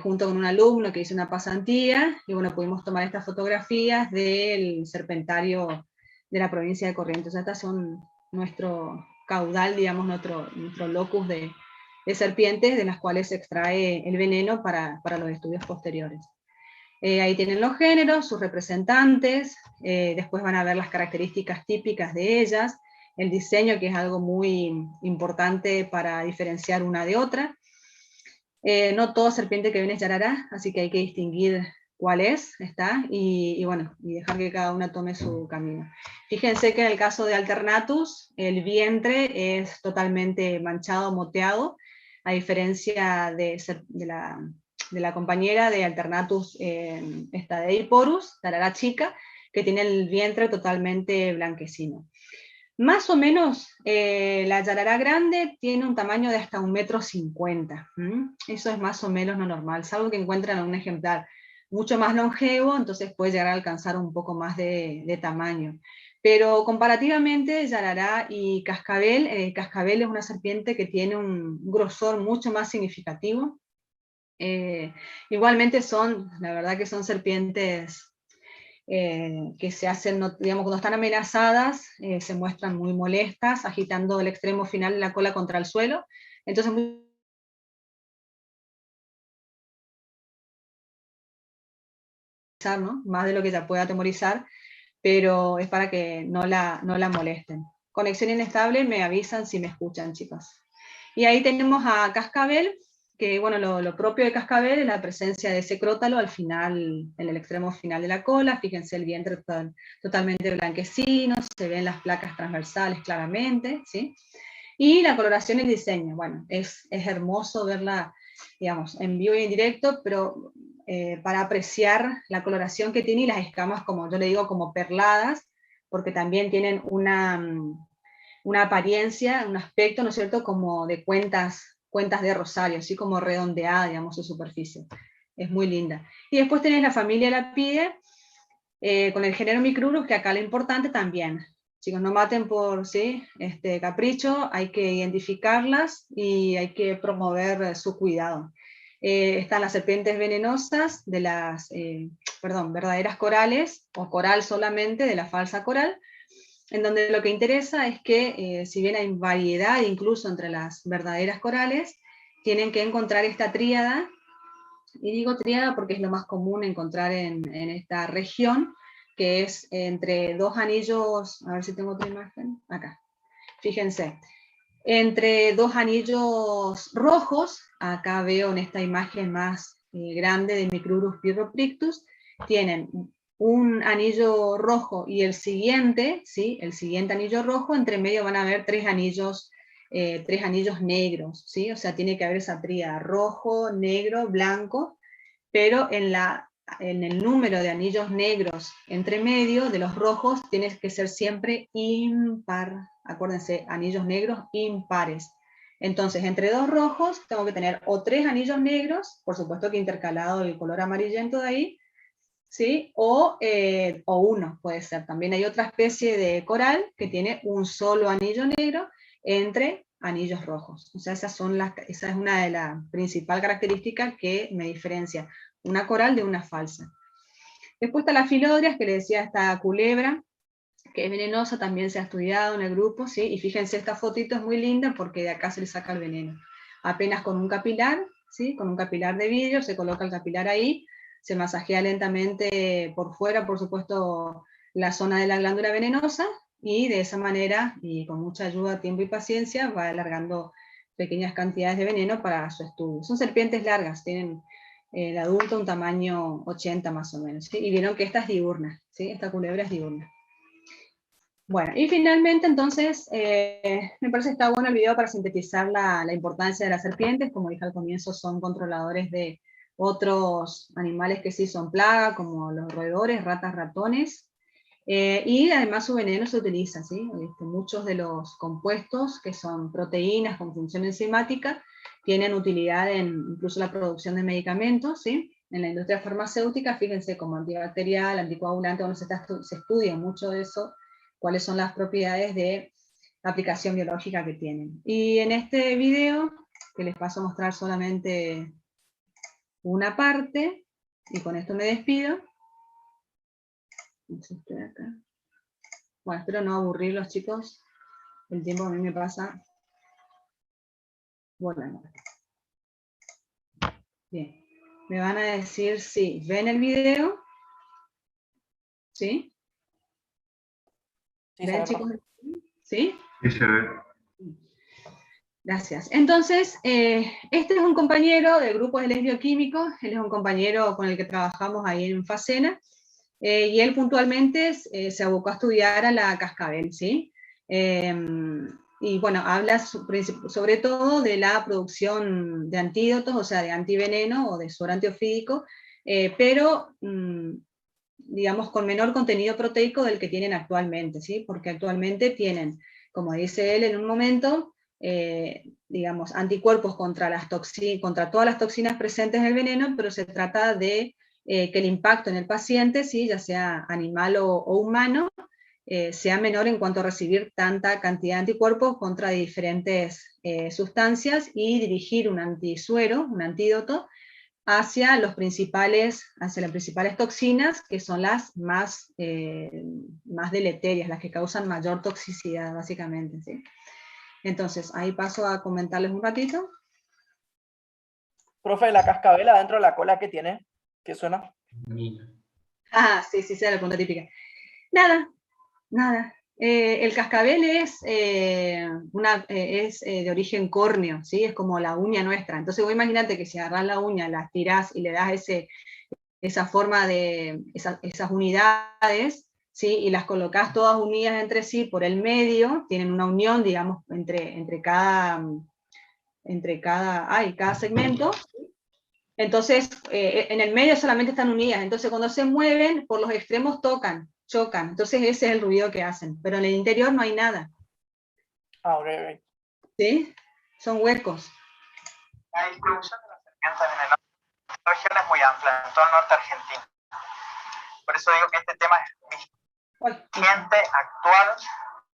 junto con un alumno que hizo una pasantía, y bueno, pudimos tomar estas fotografías del serpentario de la provincia de Corrientes. Estas son nuestro caudal, digamos, nuestro locus de serpientes, de las cuales se extrae el veneno para los estudios posteriores. Ahí tienen los géneros, sus representantes, después van a ver las características típicas de ellas, el diseño, que es algo muy importante para diferenciar una de otra. No toda serpiente que ven es yarará, así que hay que distinguir cuál es, y bueno, y dejar que cada una tome su camino. Fíjense que en el caso de Alternatus, el vientre es totalmente manchado, moteado, a diferencia de la compañera de Alternatus, esta de Eiporus, yarará chica, que tiene el vientre totalmente blanquecino. Más o menos, la yarará grande tiene un tamaño de hasta 1,50 m. Eso es más o menos lo normal, salvo que encuentran a un ejemplar mucho más longevo, entonces puede llegar a alcanzar un poco más de tamaño. Pero comparativamente, yarará y cascabel, cascabel es una serpiente que tiene un grosor mucho más significativo. Igualmente la verdad que son serpientes que se hacen, digamos, cuando están amenazadas, se muestran muy molestas, agitando el extremo final de la cola contra el suelo, Entonces, ¿no? Más de lo que ella pueda atemorizar, pero es para que no la molesten. Conexión inestable, me avisan si me escuchan, chicos. Y ahí tenemos a cascabel, que bueno, lo propio de cascabel es la presencia de ese crótalo al final, en el extremo final de la cola. Fíjense el vientre totalmente blanquecino, se ven las placas transversales claramente, ¿sí? Y la coloración y el diseño, bueno, es hermoso verla, digamos, en vivo y en directo, pero para apreciar la coloración que tiene y las escamas, como yo le digo, como perladas, porque también tienen una apariencia, un aspecto, ¿no es cierto?, como de cuentas de rosario, así como redondeada, digamos, su superficie. Es muy linda. Y después tenés la familia Lapide, con el género Micrurus, que acá lo importante también. Chicos, no maten por capricho, hay que identificarlas y hay que promover su cuidado. Están las serpientes venenosas de las, verdaderas corales, o coral solamente, de la falsa coral, en donde lo que interesa es que, si bien hay variedad incluso entre las verdaderas corales, tienen que encontrar esta tríada, y digo tríada porque es lo más común encontrar en esta región, que es entre dos anillos, a ver si tengo otra imagen, acá, fíjense, entre dos anillos rojos, acá veo en esta imagen más grande de Micrurus pyrrhoprictus, tienen un anillo rojo y el siguiente, ¿sí? El siguiente anillo rojo, entre medio van a haber tres anillos negros, ¿sí? O sea, tiene que haber esa tríada, rojo, negro, blanco, pero en el número de anillos negros entre medio de los rojos tiene que ser siempre impar, acuérdense, anillos negros impares. Entonces, entre dos rojos tengo que tener o tres anillos negros, por supuesto que intercalado el color amarillento de ahí, ¿sí? O uno puede ser. También hay otra especie de coral que tiene un solo anillo negro entre anillos rojos. O sea, esa es una de las principales características que me diferencia una coral de una falsa. Después está la filodrias, que le decía, esta culebra, que es venenosa, también se ha estudiado en el grupo, ¿sí? Y fíjense, esta fotito es muy linda porque de acá se le saca el veneno. Apenas con un capilar, ¿sí? Con un capilar de vidrio, se coloca el capilar ahí, se masajea lentamente por fuera, por supuesto, la zona de la glándula venenosa, y de esa manera, y con mucha ayuda, tiempo y paciencia, va alargando pequeñas cantidades de veneno para su estudio. Son serpientes largas, tienen el adulto un tamaño 80 más o menos, ¿sí? Y vieron que esta es diurna, ¿sí? Esta culebra es diurna. Bueno, y finalmente entonces, me parece que está bueno el video para sintetizar la importancia de las serpientes. Como dije al comienzo, son controladores de otros animales que sí son plaga, como los roedores, ratas, ratones, y además su veneno se utiliza, ¿sí? Muchos de los compuestos que son proteínas con función enzimática tienen utilidad en incluso la producción de medicamentos, ¿sí? En la industria farmacéutica, fíjense, como antibacterial, anticoagulante, bueno, se estudia mucho de eso, cuáles son las propiedades de aplicación biológica que tienen. Y en este video, que les paso a mostrar solamente una parte, y con esto me despido. Bueno, espero no aburrirlos, chicos. El tiempo a mí me pasa volando. Bien. Me van a decir si ven el video. ¿Sí? Sí, ¿Ven, chicos? ¿Sí? Sí, se ve. Gracias. Entonces, este es un compañero del grupo de bioquímicos, él es un compañero con el que trabajamos ahí en Facena, y él puntualmente se abocó a estudiar a la cascabel, ¿sí? Y bueno, habla sobre todo de la producción de antídotos, o sea, de antiveneno o de suero antiofídico, pero digamos con menor contenido proteico del que tienen actualmente, ¿sí? Porque actualmente tienen, como dice él en un momento, digamos, anticuerpos contra todas las toxinas presentes en el veneno, pero se trata de que el impacto en el paciente, ¿sí? Ya sea animal o humano, sea menor en cuanto a recibir tanta cantidad de anticuerpos contra diferentes sustancias, y dirigir un antisuero, un antídoto, hacia las principales toxinas, que son las más deleterias, las que causan mayor toxicidad, básicamente, ¿sí? Entonces, ahí paso a comentarles un ratito. Profe, la cascabel dentro de la cola que tiene, ¿qué suena? Mira. Ah, sí, sí, sí, la pregunta típica. Nada, nada. El cascabel es, es de origen córneo, ¿sí? Es como la uña nuestra. Entonces vos imagínate que si agarrás la uña, la estirás y le das esa forma de esas unidades, ¿sí? Y las colocás todas unidas entre sí por el medio, tienen una unión, digamos, entre cada segmento. Entonces, en el medio solamente están unidas, entonces cuando se mueven, por los extremos chocan, entonces ese es el ruido que hacen, pero en el interior no hay nada, Ah, ok, ok. ¿sí? Son huecos. La distribución de las serpientes venenosas en la región es muy amplia, en todo el norte argentino. Por eso digo que este tema es vigente, actual,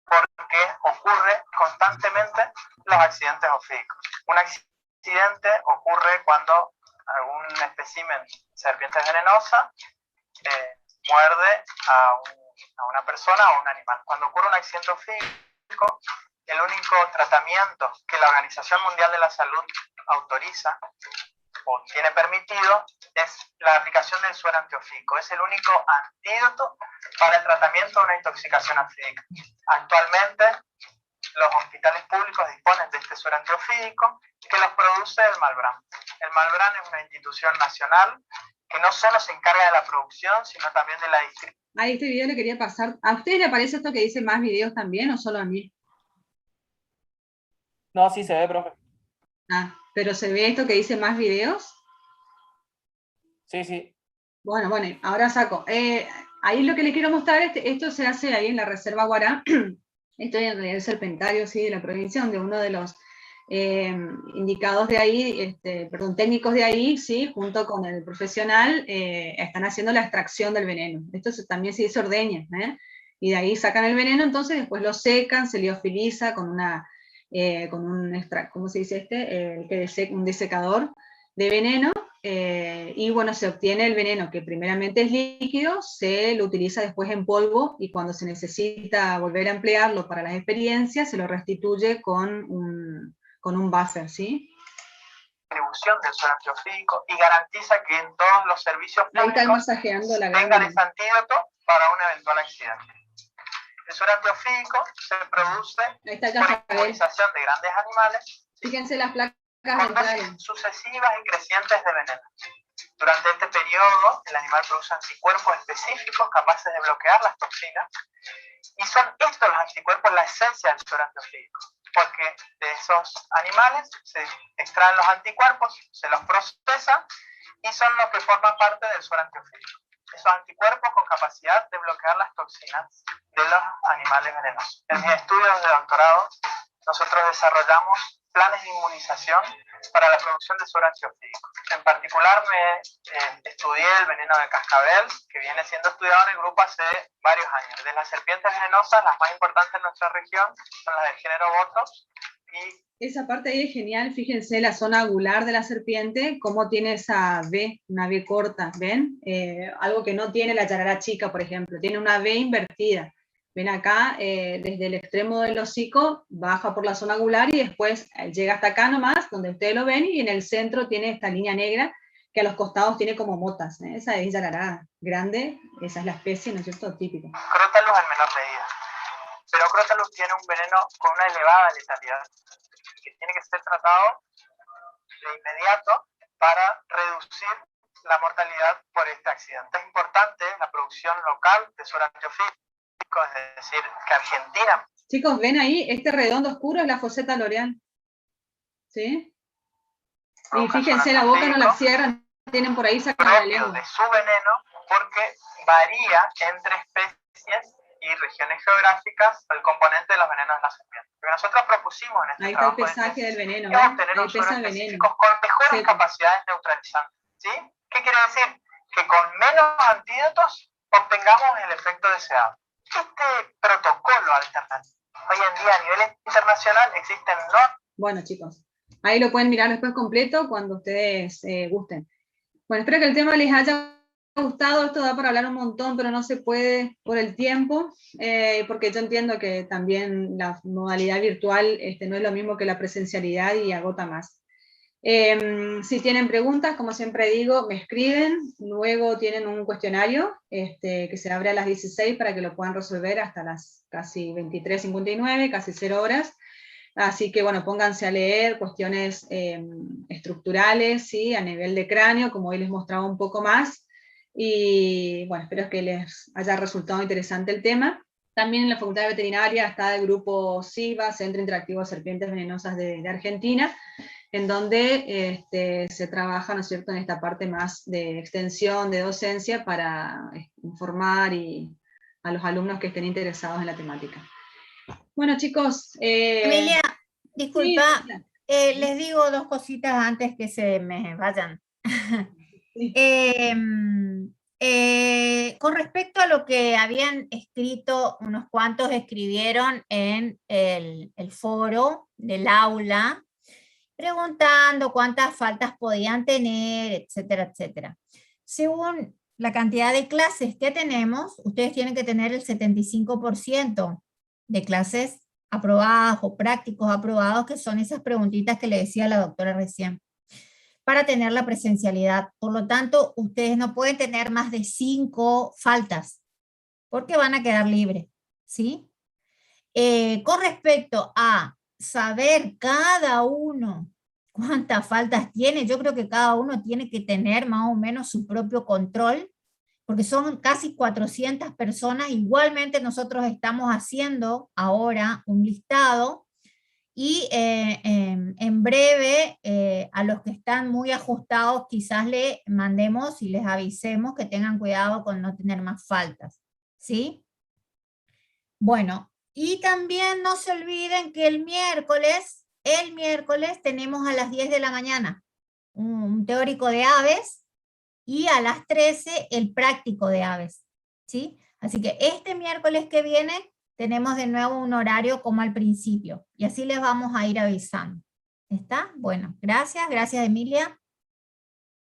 porque ocurre constantemente los accidentes ofídicos. Un accidente ocurre cuando algún espécimen de serpiente venenosa muerde a una persona o a un animal. Cuando ocurre un accidente ofídico, el único tratamiento que la Organización Mundial de la Salud autoriza o tiene permitido es la aplicación del suero antiofídico. Es el único antídoto para el tratamiento de una intoxicación ofídica. Actualmente, los hospitales públicos disponen de este suero antiofídico que los produce el Malbrán. El Malbrán es una institución nacional que no solo se encarga de la producción, sino también de la distribución. Ahí este video le quería pasar. ¿A usted le aparece esto que dice más videos también o solo a mí? No, sí se ve, profe. Ah, pero ¿se ve esto que dice más videos? Sí, sí. Bueno, ahora saco. Ahí lo que le quiero mostrar, esto se hace ahí en la Reserva Guará. Esto es en realidad el serpentario, ¿sí? De la provincia, donde uno de los indicados de ahí, técnicos de ahí, ¿sí? Junto con el profesional, están haciendo la extracción del veneno. Esto también se dice ordeña, ¿eh? Y de ahí sacan el veneno, entonces después lo secan, se liofiliza con un ¿cómo se dice un desecador de veneno, y bueno, se obtiene el veneno que primeramente es líquido, se lo utiliza después en polvo y cuando se necesita volver a emplearlo para las experiencias, se lo restituye con un buffer, ¿sí? Distribución del suero antiofídico y garantiza que en todos los servicios Ahí está públicos masajeando la tengan glándula. ese antídoto para un eventual accidente. El suero antiofídico se produce Ahí está el por cascabel. inmunización de grandes animales Fíjense las placas con ventrales. dosis sucesivas y crecientes de veneno. Durante este periodo, el animal produce anticuerpos específicos capaces de bloquear las toxinas, y son estos los anticuerpos la esencia del suero antiofídico, porque de esos animales se extraen los anticuerpos, se los procesan y son los que forman parte del suero antiofídico. Esos anticuerpos con capacidad de bloquear las toxinas de los animales venenosos. En mis estudios de doctorado, nosotros desarrollamos planes de inmunización para la producción de suero antiofídico. En particular estudié el veneno de cascabel, que viene siendo estudiado en el grupo hace varios años. De las serpientes venenosas, las más importantes en nuestra región son las del género Bothrops. Esa parte ahí es genial, fíjense la zona angular de la serpiente, cómo tiene esa V, una V corta, ¿ven? Algo que no tiene la yarará chica, por ejemplo, tiene una V invertida. Ven acá, desde el extremo del hocico, baja por la zona angular y después llega hasta acá nomás, donde ustedes lo ven, y en el centro tiene esta línea negra, que a los costados tiene como motas, ¿eh? Esa es yarará grande, esa es la especie, ¿no es cierto?, típica. Crotalus en menor medida, pero Crotalus tiene un veneno con una elevada letalidad, que tiene que ser tratado de inmediato para reducir la mortalidad por este accidente. Es importante la producción local de suero antiofídico, es decir, que Argentina... Chicos, ¿ven ahí? Este redondo oscuro es la foseta L'Oreal, ¿sí? Y fíjense, la boca no la cierran, tienen por ahí sacan la lengua. De su veneno, porque varía entre especies y regiones geográficas el componente de los venenos de la serpiente. Lo que nosotros propusimos en este ahí está el trabajo pesaje del veneno, es obtener ahí un suero pesa el específico veneno. con mejores Sí. capacidades neutralizantes. ¿Sí? ¿Qué quiere decir? Que con menos antídotos obtengamos el efecto deseado. Este protocolo alternativo, hoy en día a nivel internacional existen normas. Bueno, chicos, ahí lo pueden mirar después completo cuando ustedes gusten. Bueno, espero que el tema les haya gustado, esto da para hablar un montón, pero no se puede por el tiempo, porque yo entiendo que también la modalidad virtual no es lo mismo que la presencialidad y agota más. Si tienen preguntas, como siempre digo, me escriben, luego tienen un cuestionario que se abre a las 16 para que lo puedan resolver hasta las casi 23:59, casi 0 horas. Así que bueno, pónganse a leer cuestiones estructurales, ¿sí? A nivel de cráneo, como hoy les mostraba un poco más. Y bueno, espero que les haya resultado interesante el tema. También en la Facultad de Veterinaria está el grupo CIVA, Centro Interactivo de Serpientes Venenosas de Argentina, en donde se trabaja, ¿no es cierto?, en esta parte más de extensión, de docencia, para informar a los alumnos que estén interesados en la temática. Bueno, chicos. Emilia, disculpa, sí. les digo dos cositas antes que se me vayan. Sí. Con respecto a lo que habían escrito, unos cuantos escribieron en el foro del aula, preguntando cuántas faltas podían tener, etcétera, etcétera. Según la cantidad de clases que tenemos, ustedes tienen que tener el 75% de clases aprobadas o prácticos aprobados, que son esas preguntitas que le decía la doctora recién, para tener la presencialidad. Por lo tanto, ustedes no pueden tener más de 5 faltas, porque van a quedar libres, ¿sí? Con respecto a saber cada uno cuántas faltas tiene, yo creo que cada uno tiene que tener más o menos su propio control, porque son casi 400 personas. Igualmente nosotros estamos haciendo ahora un listado y en breve a los que están muy ajustados quizás le mandemos y les avisemos que tengan cuidado con no tener más faltas, ¿sí? Bueno, y también no se olviden que el miércoles tenemos a las 10 de la mañana un teórico de aves y a las 13 el práctico de aves, ¿sí? Así que este miércoles que viene tenemos de nuevo un horario como al principio, y así les vamos a ir avisando. ¿Está? Bueno, gracias Emilia.